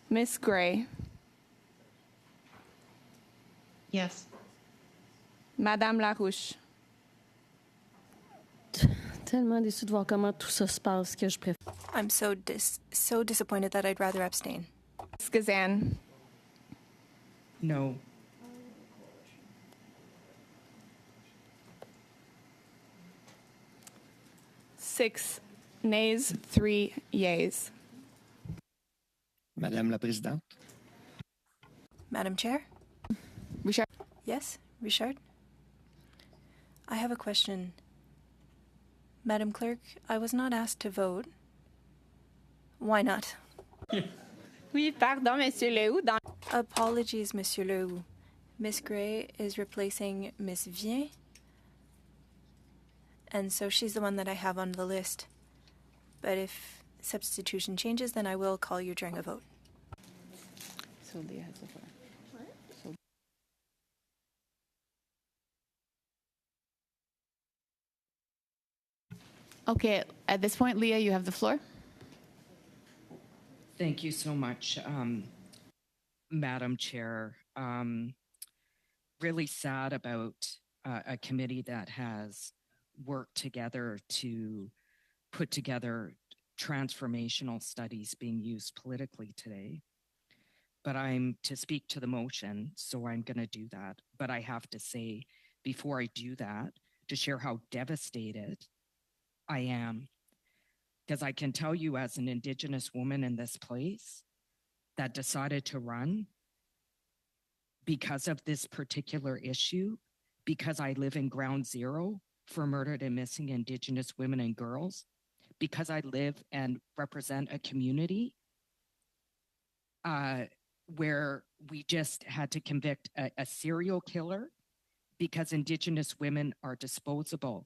Ms. Gray. Yes. Madame Larouche. Tellement déçue de voir comment tout ça se passe que je préfère. I'm so disappointed that I'd rather abstain. Ms. Gazan. No. Six nays, 3 yeas. Madame la Présidente. Madam Chair? Richard? Yes, Richard? I have a question. Madam Clerk, I was not asked to vote. Why not? Oui, pardon, Monsieur Lehoux. Apologies, Monsieur Lehoux. Miss Gray is replacing Miss Vien, and so she's the one that I have on the list. But if substitution changes, then I will call you during a vote. So Leah has the floor. Okay, at this point, Leah, you have the floor. Thank you so much, Madam Chair. Really sad about a committee that has worked together to put together transformational studies being used politically today. But I'm to speak to the motion, so I'm going to do that. But I have to say, before I do that, to share how devastated I am, because I can tell you as an Indigenous woman in this place that decided to run because of this particular issue, because I live in ground zero for murdered and missing Indigenous women and girls, because I live and represent a community where we just had to convict a serial killer because Indigenous women are disposable,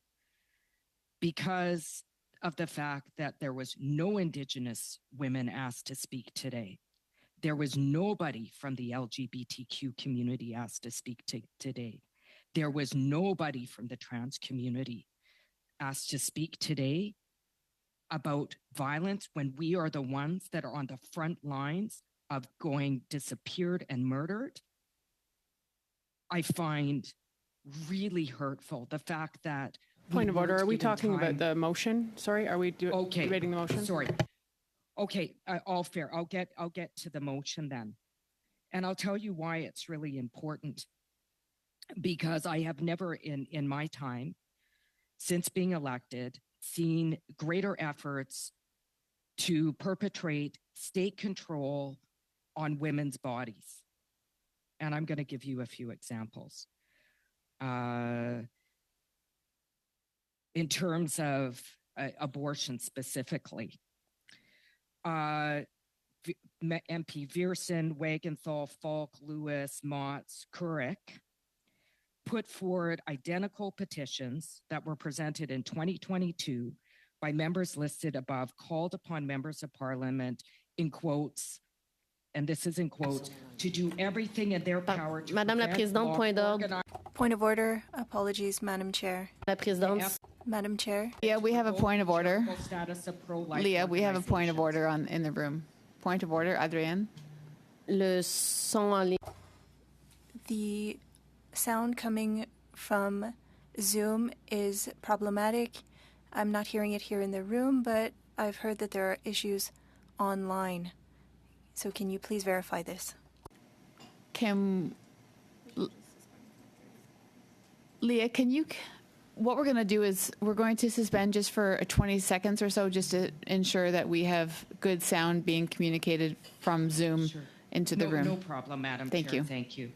because of the fact that there was no Indigenous women asked to speak today. There was nobody from the LGBTQ community asked to speak today. There was nobody from the trans community asked to speak today about violence when we are the ones that are on the front lines of going disappeared and murdered. I find really hurtful the fact that Point of order. Are we talking about the motion? Sorry, are we debating the motion? Sorry. Okay, all fair. I'll get to the motion then. And I'll tell you why it's really important. Because I have never in my time, since being elected, seen greater efforts to perpetrate state control on women's bodies. And I'm going to give you a few examples. In terms of abortion specifically, MP Viersen, Wagenthal, Falk, Lewis, Motz, Couric put forward identical petitions that were presented in 2022 by members listed above, called upon members of parliament, in quotes, and this is in quotes, to do everything in their power to Madame la Présidente, point d'ordre. Point of order. Apologies, Madam Chair. La Présidente. Madam Chair. Yeah, we have a point of order. Status of pro-life Leah, we have a point of organizations. order in the room. Point of order, Adrienne. le son en ligne. The sound coming from Zoom is problematic. I'm not hearing it here in the room, but I've heard that there are issues online. So can you please verify this? Leah, what we're going to do is we're going to suspend just for 20 seconds or so just to ensure that we have good sound being communicated from Zoom into the room. No problem, Madam Thank Chair. you. Thank you.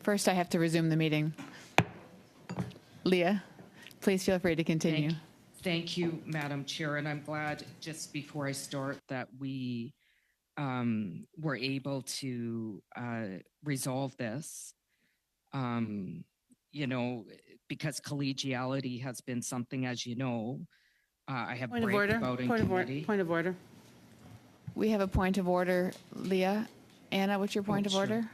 First, I have to resume the meeting. Leah, please feel free to continue. Thank you, Madam Chair, and I'm glad just before I start that we were able to resolve this. You know, because collegiality has been something, as you know, I have Point of bragged order. about in Point committee. Point of order. We have a point of order, Leah. Anna, what's your point of sure. order?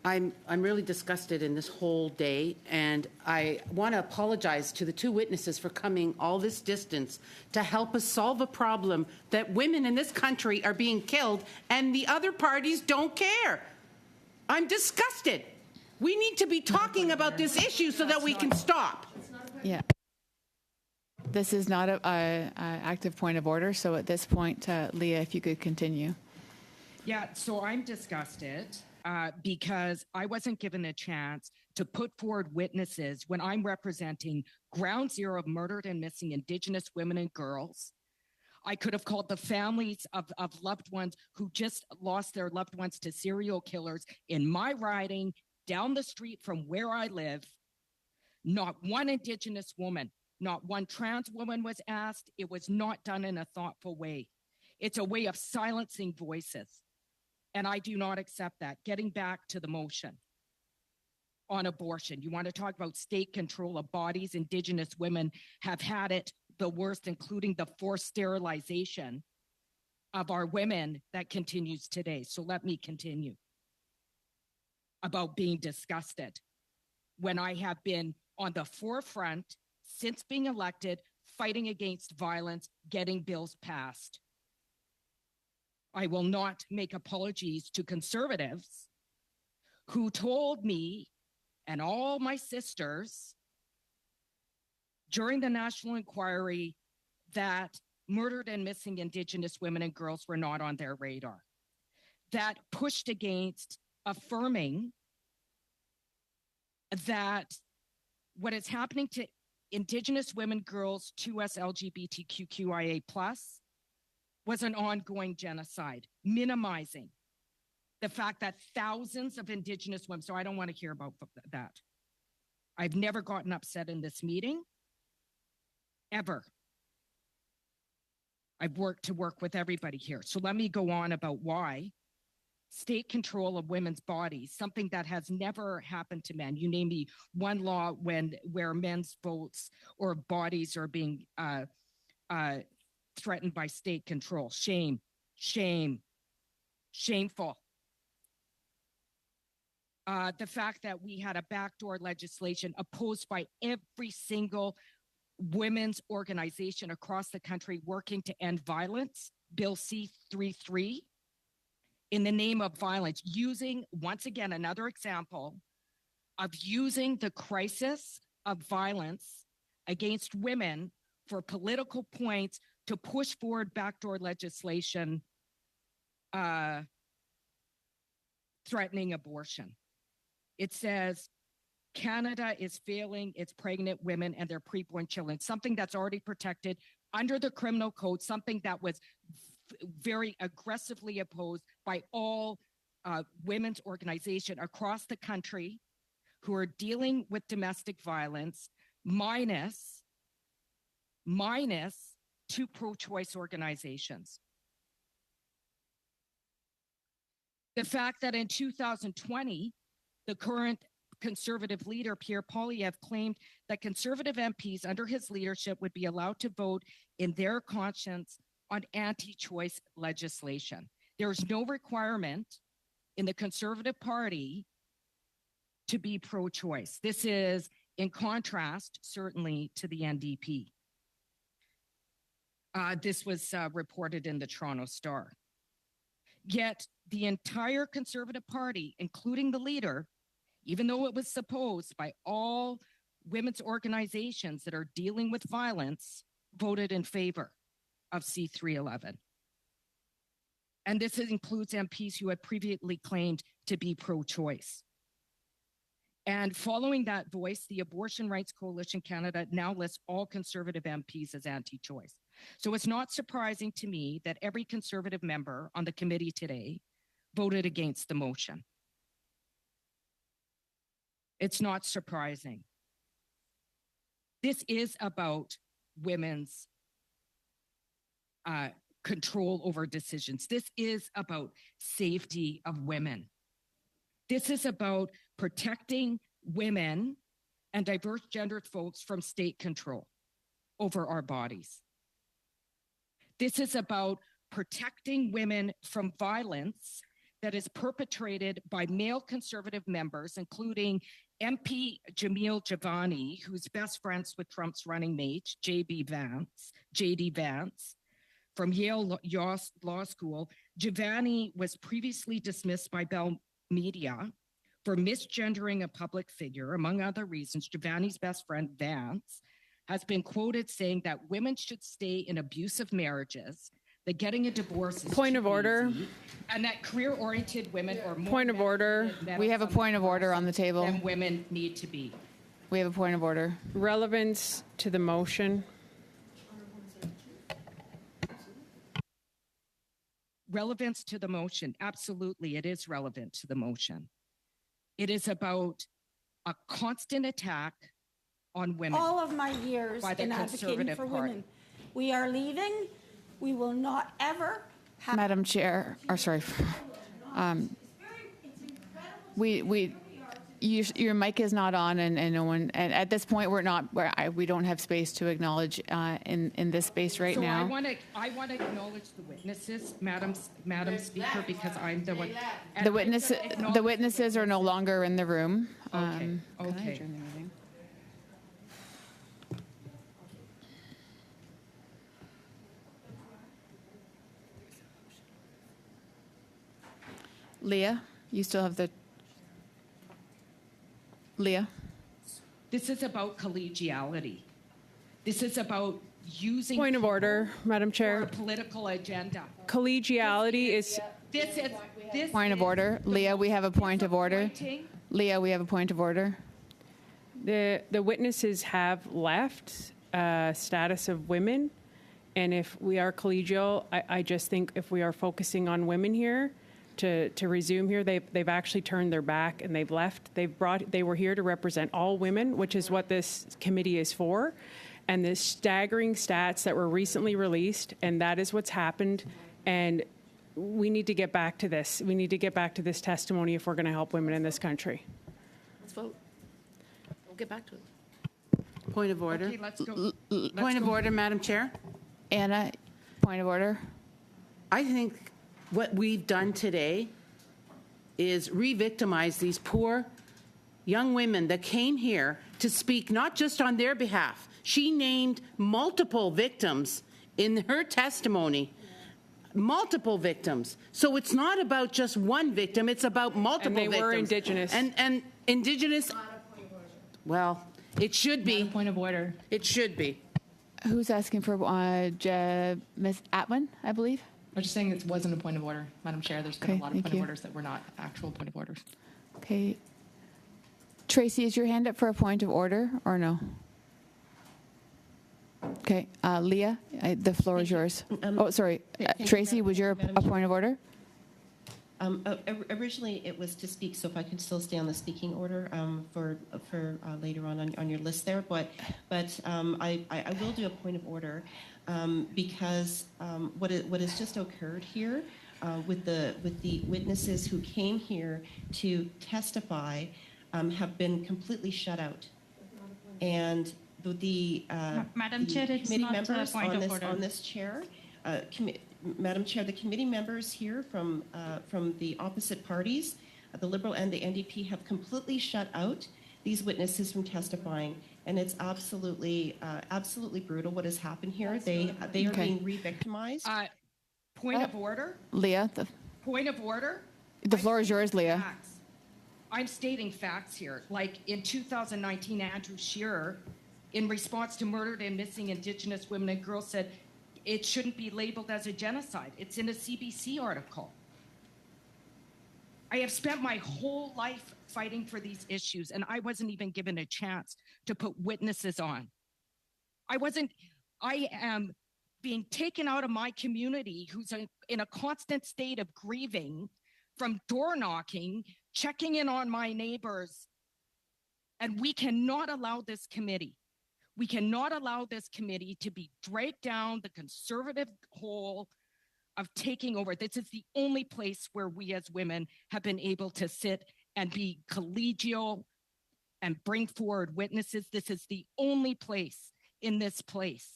I'm really disgusted in this whole day, and I want to apologize to the two witnesses for coming all this distance to help us solve a problem that women in this country are being killed and the other parties don't care. I'm disgusted. We need to be talking about this issue so that we can stop. Yeah. This is not a active point of order, so at this point, Leah, if you could continue. Yeah, so I'm disgusted because I wasn't given a chance to put forward witnesses when I'm representing Ground Zero of murdered and missing Indigenous women and girls. I could have called the families of loved ones who just lost their loved ones to serial killers in my riding down the street from where I live. Not one Indigenous woman, not one trans woman was asked. It was not done in a thoughtful way. It's a way of silencing voices. And I do not accept that. Getting back to the motion on abortion. You want to talk about state control of bodies. Indigenous women have had it the worst, including the forced sterilization of our women that continues today. So let me continue about being disgusted when I have been on the forefront since being elected, fighting against violence, getting bills passed. I will not make apologies to conservatives who told me and all my sisters during the national inquiry that murdered and missing Indigenous women and girls were not on their radar, that pushed against affirming that what is happening to Indigenous women, girls, 2S LGBTQIA+, was an ongoing genocide, minimizing the fact that thousands of Indigenous women, so I don't want to hear about that. I've never gotten upset in this meeting, ever. I've worked with everybody here. So let me go on about why state control of women's bodies, something that has never happened to men. You name me one law where men's votes or bodies are being threatened by state control. Shame, shame, shameful. the fact that we had a backdoor legislation opposed by every single women's organization across the country working to end violence, Bill C-33, in the name of violence, using, once again, another example of using the crisis of violence against women for political points to push forward backdoor legislation threatening abortion. It says Canada is failing its pregnant women and their preborn children, something that's already protected under the criminal code, something that was very aggressively opposed by all women's organizations across the country who are dealing with domestic violence, minus two pro-choice organizations. The fact that in 2020, the current Conservative leader, Pierre Poilievre, claimed that Conservative MPs under his leadership would be allowed to vote in their conscience on anti-choice legislation. There's no requirement in the Conservative Party to be pro-choice. This is in contrast, certainly, to the NDP. This was reported in the Toronto Star. Yet the entire Conservative Party, including the leader, even though it was supposed by all women's organizations that are dealing with violence, voted in favor of C-311. And this includes MPs who had previously claimed to be pro-choice. And following that voice, the Abortion Rights Coalition Canada now lists all Conservative MPs as anti-choice. So it's not surprising to me that every Conservative member on the committee today voted against the motion. It's not surprising. This is about women's control over decisions. This is about safety of women. This is about protecting women and diverse gendered folks from state control over our bodies. This is about protecting women from violence that is perpetrated by male Conservative members, including MP Jamil Javani, who's best friends with Trump's running mate, J.D. Vance, from Yale Law School. Javani was previously dismissed by Bell Media for misgendering a public figure. Among other reasons, Javani's best friend, Vance, has been quoted saying that women should stay in abusive marriages, that getting a divorce is Point of order. easy, and that career-oriented women are more Point of order. We have a point of order on the table. than women need to be. We have a point of order. Relevance to the motion. Relevance to the motion. Absolutely, it is relevant to the motion. It is about a constant attack on women. All of my years by the in advocating Conservative for Party. women. We are leaving. We will not ever have. Madam Chair, or sorry, your mic is not on, and no one. And at this point, we don't have space to acknowledge in this space right So now. I want to acknowledge the witnesses, Madam Speaker, because I'm the one. The witnesses are no longer in the room. Okay. Can I Okay. adjourn the meeting? Leah, you still have the. Leah? This is about collegiality. This is about using Point of order, Madam for a Chair. political agenda. Collegiality is. This Point of order. Leah, we have a point of order. Leah, we have a point of order. The witnesses have left status of women, and if we are collegial, I just think if we are focusing on women here, to resume here, they've actually turned their back and they've left. They were here to represent all women, which is what this committee is for, and the staggering stats that were recently released, and that is what's happened, and we need to get back to this. We need to get back to this testimony if we're going to help women in this country. Let's vote. We'll get back to it. Point of order. Okay, let's go. Point of order, Madam Chair. Anna, point of order. I think what we've done today is re-victimize these poor young women that came here to speak not just on their behalf. She named multiple victims in her testimony. Multiple victims. So it's not about just one victim, it's about multiple victims. And they were Indigenous. And Indigenous, well, it should be. Point of order. It should be. Who's asking for Ms. Atwin, I believe? I'm just saying it wasn't a point of order, Madam Chair. There's been Okay, a lot of thank point you. of orders that were not actual point of orders. Okay. Tracy, is your hand up for a point of order or no? Okay. Leah, the floor is yours. Oh, sorry. Thank you, Tracy, was your Madam a Chair. point of order? Originally, it was to speak, so if I could still stay on the speaking order for later on your list there, but I will do a point of order because what has just occurred here with the witnesses who came here to testify have been completely shut out, and Madam Chair, it's committee not a members point of order. on this chair. Madam Chair, the committee members here from the opposite parties, the Liberal and the NDP, have completely shut out these witnesses from testifying, and it's absolutely brutal what has happened here. They are being re-victimized. Point of order? Leah, Point of order? the floor is yours, Leah. Facts. I'm stating facts here. Like in 2019, Andrew Shearer, in response to murdered and missing Indigenous women and girls, said it shouldn't be labeled as a genocide. It's in a CBC article. I have spent my whole life fighting for these issues, and I wasn't even given a chance to put witnesses on. I am being taken out of my community, who's in a constant state of grieving, from door knocking, checking in on my neighbors. And we cannot allow this committee. We cannot allow this committee to be dragged down the conservative hole of taking over. This is the only place where we as women have been able to sit and be collegial and bring forward witnesses. This is the only place in this place.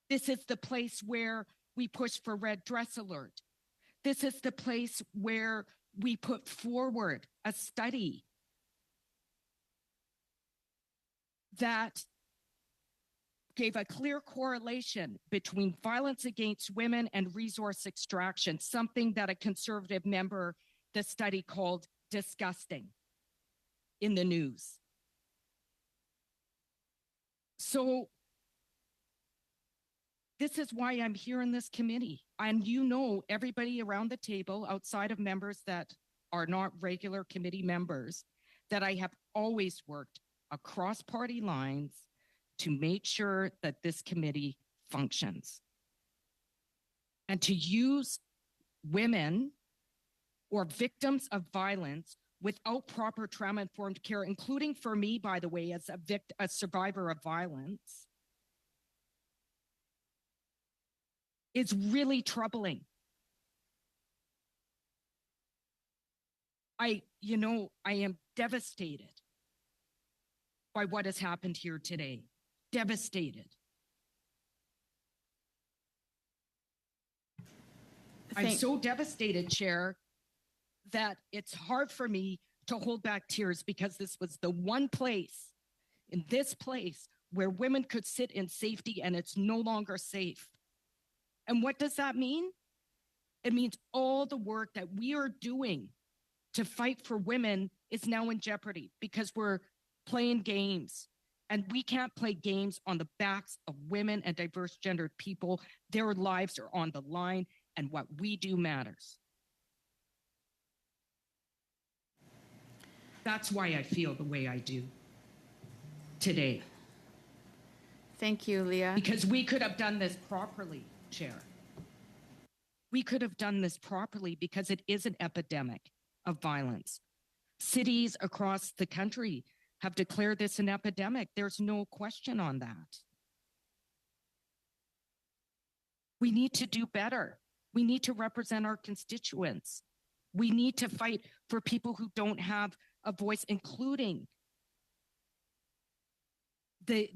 This is the place where we push for red dress alert. This is the place where we put forward a study that gave a clear correlation between violence against women and resource extraction, something that a conservative member, the study called disgusting in the news. So this is why I'm here in this committee. And you know, everybody around the table, outside of members that are not regular committee members, that I have always worked across party lines to make sure that this committee functions. And to use women or victims of violence without proper trauma-informed care, including for me, by the way, as a survivor of violence, is really troubling. I am devastated by what has happened here today. Devastated. I'm so devastated, Chair, that it's hard for me to hold back tears, because this was the one place, in this place, where women could sit in safety, and it's no longer safe. And what does that mean? It means all the work that we are doing to fight for women is now in jeopardy, because we're playing games. And we can't play games on the backs of women and diverse gendered people. Their lives are on the line, and what we do matters. That's why I feel the way I do today. Thank you, Leah. Because we could have done this properly, Chair. We could have done this properly, because it is an epidemic of violence. Cities across the country have declared this an epidemic. There's no question on that. We need to do better. We need to represent our constituents. We need to fight for people who don't have a voice, including the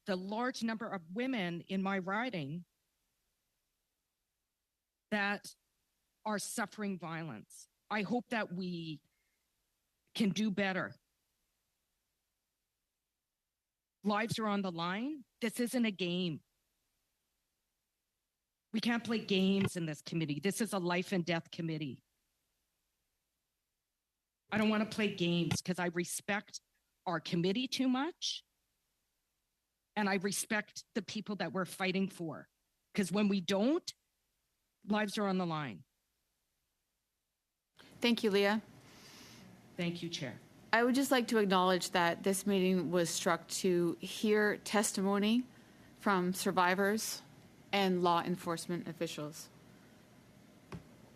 large number of women in my riding that are suffering violence. I hope that we can do better. Lives are on the line. This isn't a game. We can't play games in this committee. This is a life and death committee. I don't want to play games because I respect our committee too much. And I respect the people that we're fighting for. Because when we don't, lives are on the line. Thank you, Leah. Thank you, Chair. I would just like to acknowledge that this meeting was struck to hear testimony from survivors and law enforcement officials.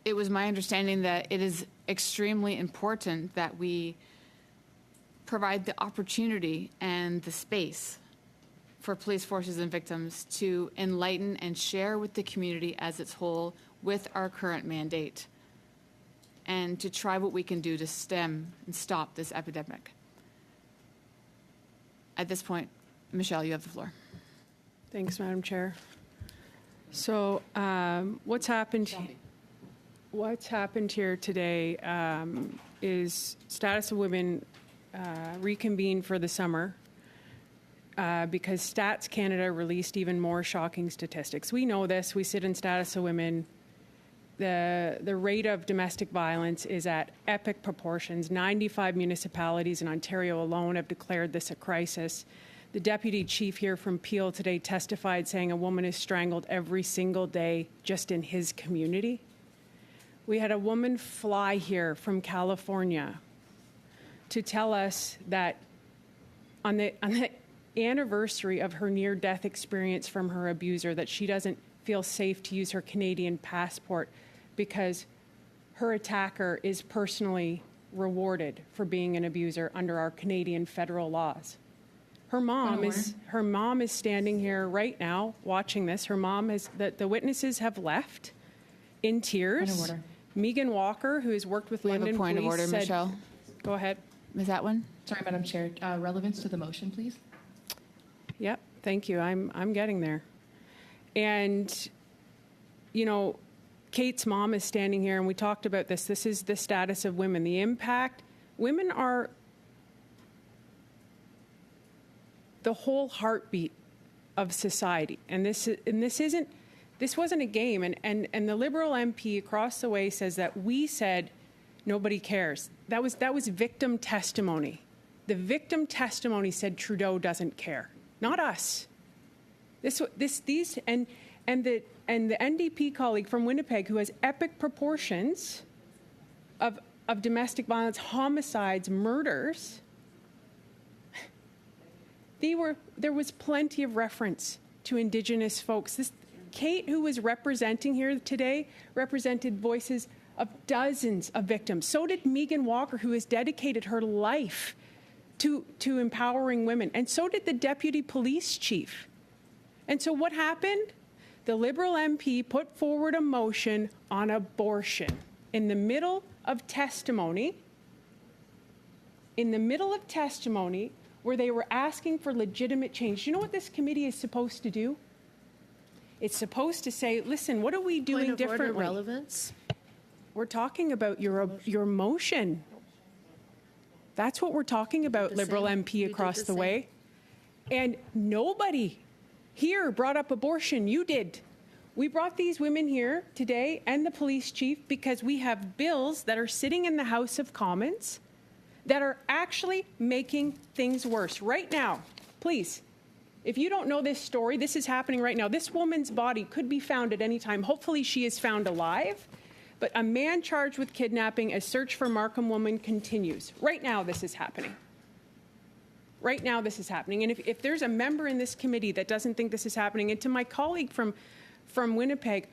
It was my understanding that it is extremely important that we provide the opportunity and the space for police forces and victims to enlighten and share with the community as its whole with our current mandate, and to try what we can do to stem and stop this epidemic. At this point, Michelle, you have the floor. Thanks, Madam Chair. So what's happened here today is Status of Women reconvened for the summer because Stats Canada released even more shocking statistics. We know this. We sit in Status of Women. The rate of domestic violence is at epic proportions. 95 municipalities in Ontario alone have declared this a crisis. The deputy chief here from Peel today testified saying a woman is strangled every single day just in his community. We had a woman fly here from California to tell us that on the anniversary of her near-death experience from her abuser, that she doesn't feel safe to use her Canadian passport because her attacker is personally rewarded for being an abuser under our Canadian federal laws. Her mom is standing here right now watching this. Her mom is, the witnesses have left in tears. Point of order. Megan Walker, who has worked with We have London a point of Police, order, said, Michelle. Go ahead. Is that one? Sorry, Madam Chair. Relevance to the motion, please. Yep, thank you. I'm getting there. And, you know, Kate's mom is standing here, and we talked about this. This is the status of women, the impact. Women are the whole heartbeat of society, and this wasn't a game. And the Liberal MP across the way says that we said nobody cares. That was victim testimony. The victim testimony said Trudeau doesn't care, not us. And the NDP colleague from Winnipeg, who has epic proportions of domestic violence, homicides, murders, there was plenty of reference to Indigenous folks. Kate, who was representing here today, represented voices of dozens of victims. So did Megan Walker, who has dedicated her life to empowering women. And so did the deputy police chief. And so what happened? The Liberal MP put forward a motion on abortion in the middle of testimony, where they were asking for legitimate change. You know what this committee is supposed to do? It's supposed to say, listen, what are we doing differently? Point of order, relevance. We're talking about your motion. That's what we're talking about, Liberal MP across the way. And nobody here brought up abortion. You did. We brought these women here today and the police chief because we have bills that are sitting in the House of Commons that are actually making things worse. Right now, please, if you don't know this story, this is happening right now. This woman's body could be found at any time. Hopefully she is found alive. But a man charged with kidnapping, a search for Markham woman continues. Right now this is happening. Right now this is happening. And if there's a member in this committee that doesn't think this is happening, and to my colleague from Winnipeg,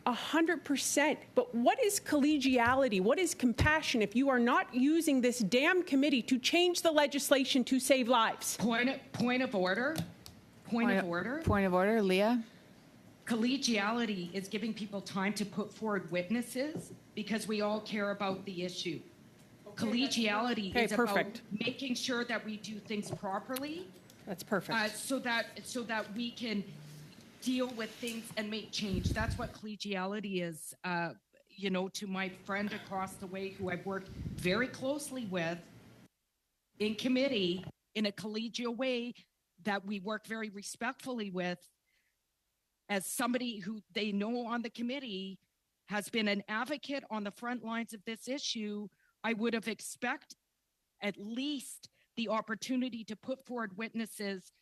100%. But what is collegiality? What is compassion if you are not using this damn committee to change the legislation to save lives? Point of order. Point of order, Leah. Collegiality is giving people time to put forward witnesses because we all care about the issue. Collegiality is about making sure that we do things properly. That's perfect. So that we can deal with things and make change. That's what collegiality is. you know, to my friend across the way who I've worked very closely with in committee in a collegial way that we work very respectfully with, as somebody who they know on the committee has been an advocate on the front lines of this issue, I would have expected at least the opportunity to put forward witnesses.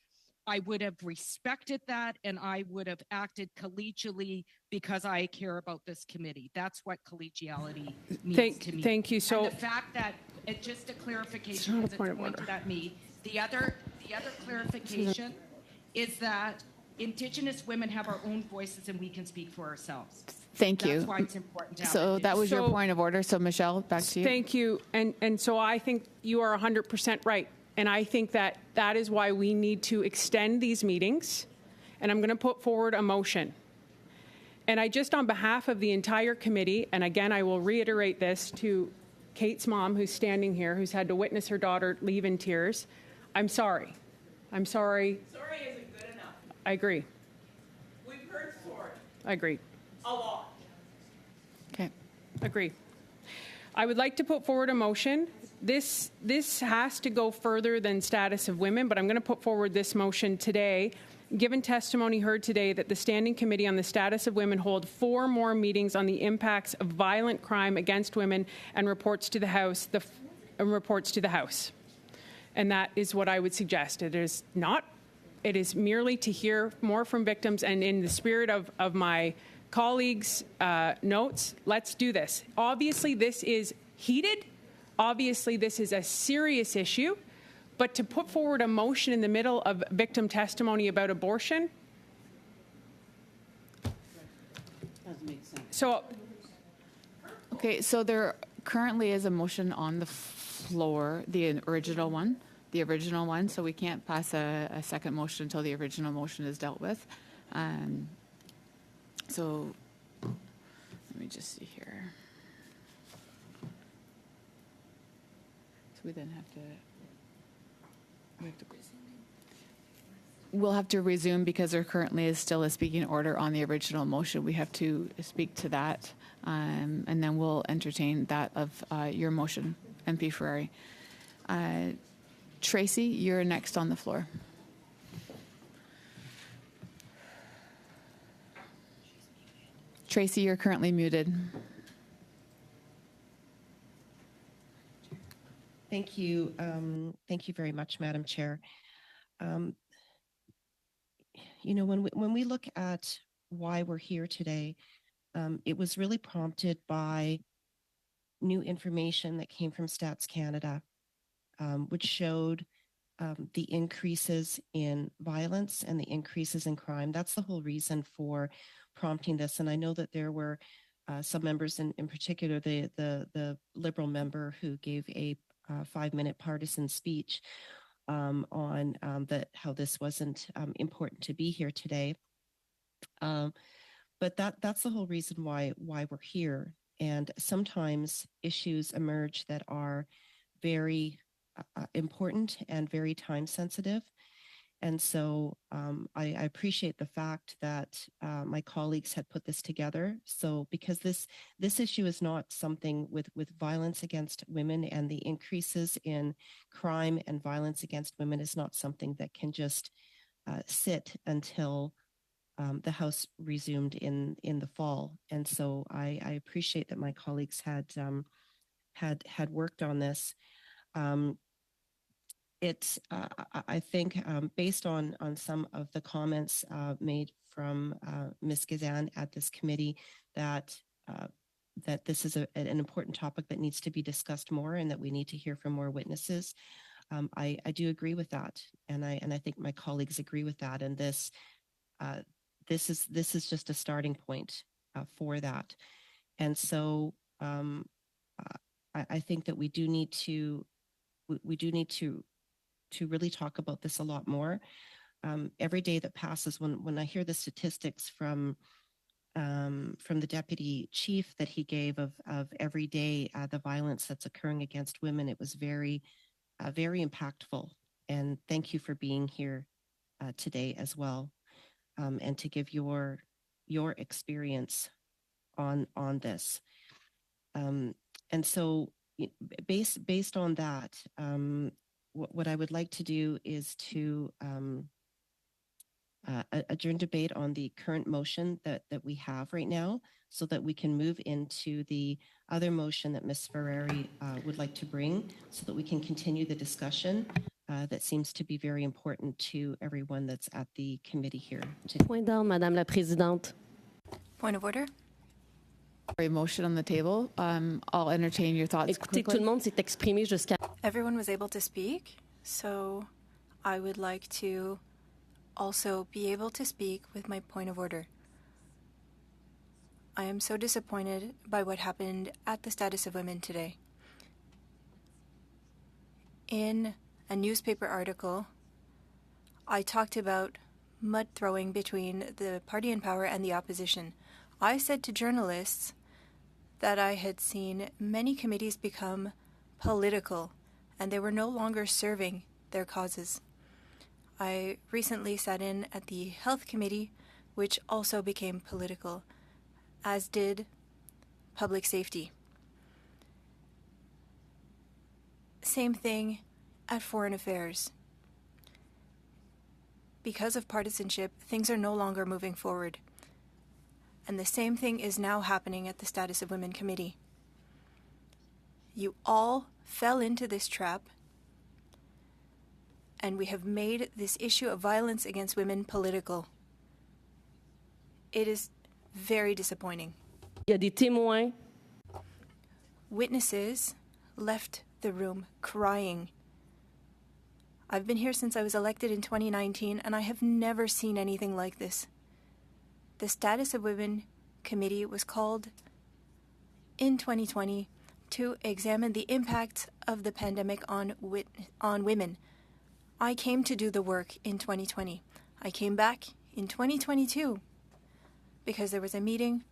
I would have respected that, and I would have acted collegially because I care about this committee. That's what collegiality means to me. Thank you. So and the fact that, just a clarification, it's not a because point it's of order. pointed at me, the other clarification is that Indigenous women have our own voices and we can speak for ourselves. Thank you. That's why it's important to have So it. that was your So- point of order. So Michelle, back to you. Thank you. And so I think you are 100% right. And I think that that is why we need to extend these meetings. And I'm going to put forward a motion. And I just, on behalf of the entire committee, and again, I will reiterate this to Kate's mom, who's standing here, who's had to witness her daughter leave in tears. I'm sorry. I'm sorry. Sorry isn't good enough. I agree. We've heard sorry I agree. a lot. Okay. Agree. I would like to put forward a motion. This has to go further than status of women, but I'm going to put forward this motion today. Given testimony heard today that the Standing Committee on the Status of Women hold 4 more meetings on the impacts of violent crime against women and reports to the House. And that is what I would suggest. It is merely to hear more from victims, and in the spirit of my colleagues' notes, let's do this. Obviously, this is heated. Obviously, this is a serious issue. But to put forward a motion in the middle of victim testimony about abortion, Doesn't make sense. so Okay, so there currently is a motion on the floor, the original one, so we can't pass a second motion until the original motion is dealt with. So let me just see here. So we then have to. We'll have to resume because there currently is still a speaking order on the original motion. We have to speak to that, and then we'll entertain that of your motion, MP Ferrari. Tracy, you're next on the floor. Tracy, you're currently muted. Thank you. Thank you very much, Madam Chair. You know, when we look at why we're here today, it was really prompted by new information that came from Stats Canada, which showed the increases in violence and the increases in crime. That's the whole reason for prompting this. And I know that there were some members, in particular, the Liberal member who gave a 5-minute partisan speech on how this wasn't important to be here today. But that's the whole reason why we're here. And sometimes issues emerge that are very important and very time sensitive. And so I appreciate the fact that my colleagues had put this together. So because this issue is not something with violence against women, and the increases in crime and violence against women is not something that can just sit until the House resumed in the fall. And so I appreciate that my colleagues had worked on this. I think based on some of the comments made from Ms. Gazan at this committee, that this is an important topic that needs to be discussed more, and that we need to hear from more witnesses. I do agree with that, and I think my colleagues agree with that. And this is just a starting point for that. And so I think that we do need to really talk about this a lot more. Every day that passes, when I hear the statistics from the deputy chief that he gave of every day the violence that's occurring against women, it was very impactful. And thank you for being here today as well, and to give your experience on this. And so, based on that, what I would like to do is to adjourn debate on the current motion that we have right now, so that we can move into the other motion that Ms. Ferrari would like to bring, so that we can continue the discussion that seems to be very important to everyone that's at the committee here today. Point d'ordre, Madame la Présidente. Point of order. A motion on the table. I'll entertain your thoughts Écoutez, quickly. tout le monde s'est exprimé jusqu'à... Everyone was able to speak, so I would like to also be able to speak with my point of order. I am so disappointed by what happened at the status of women today. In a newspaper article, I talked about mud throwing between the party in power and the opposition. I said to journalists that I had seen many committees become political and they were no longer serving their causes. I recently sat in at the Health Committee, which also became political, as did Public Safety. Same thing at Foreign Affairs. Because of partisanship, things are no longer moving forward. And the same thing is now happening at the Status of Women Committee. You all fell into this trap, and we have made this issue of violence against women political. It is very disappointing. Il y a des témoins. Witnesses left the room crying. I've been here since I was elected in 2019, and I have never seen anything like this. The Status of Women Committee was called in 2020 to examine the impact of the pandemic on women. I came to do the work in 2020. I came back in 2022 because there was a meeting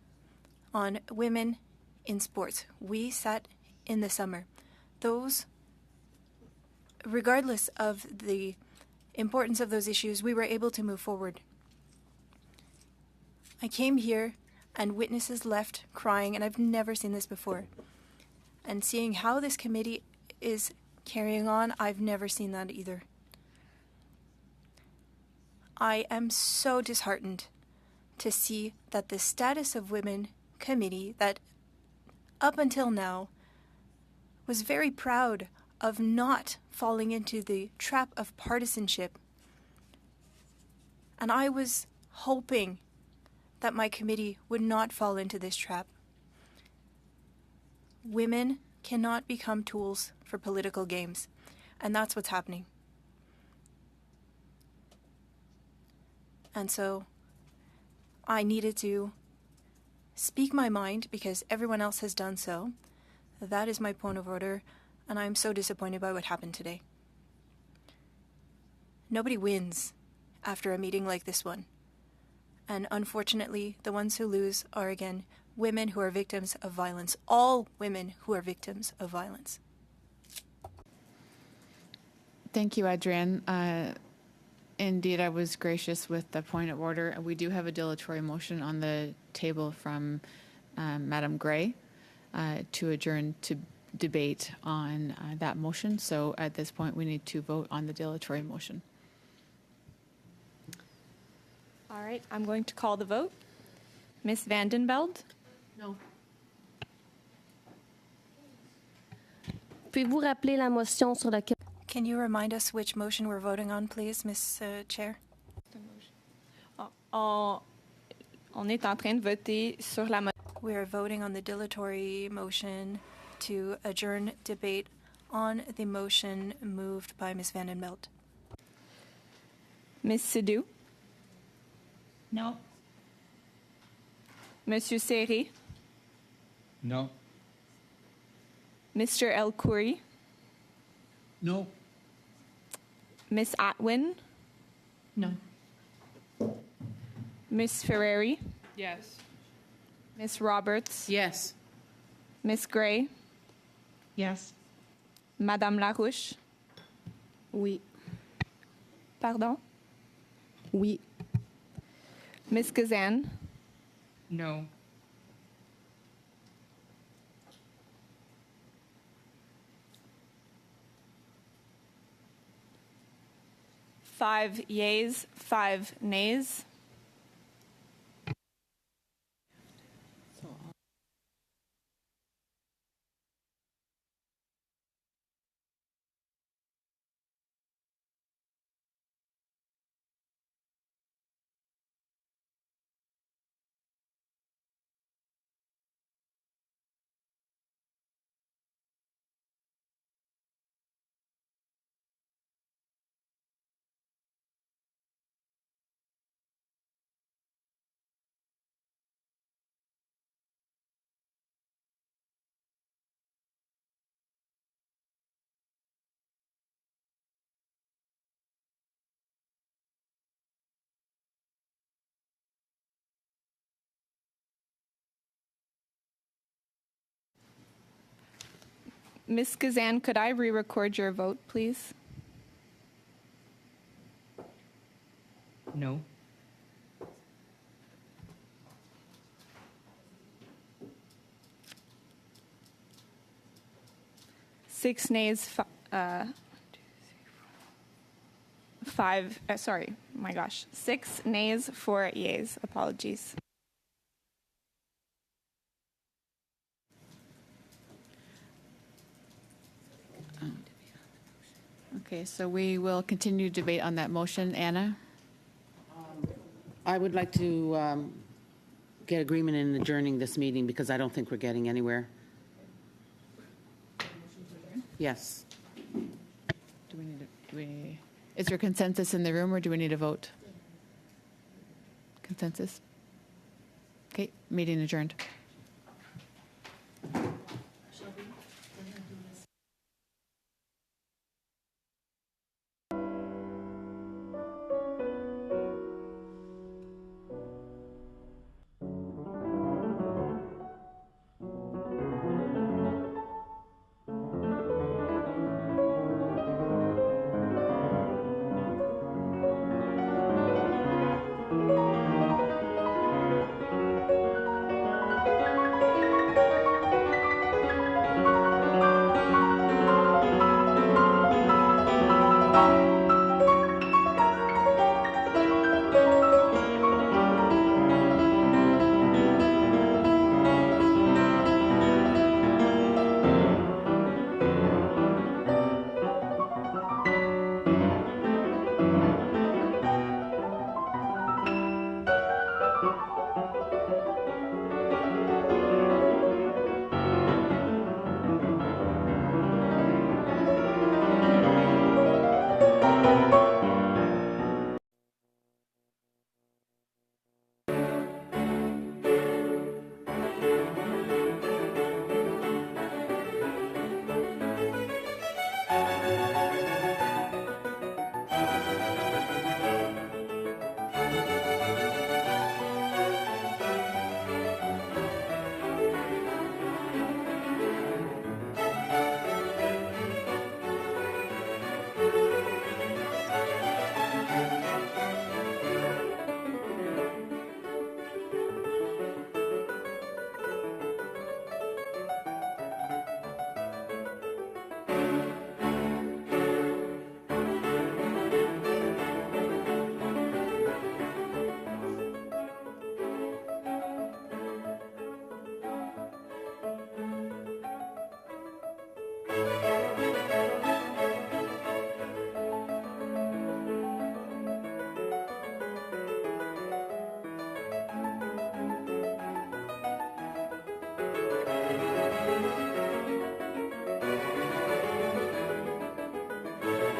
on women in sports. We sat in the summer. Those, regardless of the importance of those issues, we were able to move forward. I came here and witnesses left crying, and I've never seen this before. And seeing how this committee is carrying on, I've never seen that either. I am so disheartened to see that the Status of Women Committee, that up until now was very proud of not falling into the trap of partisanship. And I was hoping that my committee would not fall into this trap. Women cannot become tools for political games, and that's what's happening. And so I needed to speak my mind because everyone else has done so. That is my point of order, and I'm so disappointed by what happened today. Nobody wins after a meeting like this one. And unfortunately, the ones who lose are, again, women who are victims of violence. All women who are victims of violence. Thank you, Adrienne. Indeed, I was gracious with the point of order. We do have a dilatory motion on the table from Madam Gray to adjourn to debate on that motion. So at this point, we need to vote on the dilatory motion. All right, I'm going to call the vote. Ms. Vandenbeld? No. Pouvez-vous rappeler la motion sur laquelle... Can you remind us which motion we're voting on, please, Ms. Chair? On est en train de voter sur la motion. We are voting on the dilatory motion to adjourn debate on the motion moved by Ms. Vandenbeld. Ms. Sidhu? No. Monsieur Serré? No. Mr. El Khoury? No. Ms. Atwin? No. Ms. Ferrari? Yes. Ms. Roberts? Yes. Ms. Gray? Yes. Madame Larouche? Oui. Pardon? Oui. Ms. Gazan? No. 5 yeas, 5 nays. Ms. Gazan, could I re-record your vote, please? No. Six nays, five, sorry, my gosh. 6 nays, 4 yeas. Apologies. Okay, so we will continue debate on that motion. Anna? I would like to get agreement in adjourning this meeting because I don't think we're getting anywhere. Yes. Is there consensus in the room or do we need a vote? Consensus? Okay, meeting adjourned.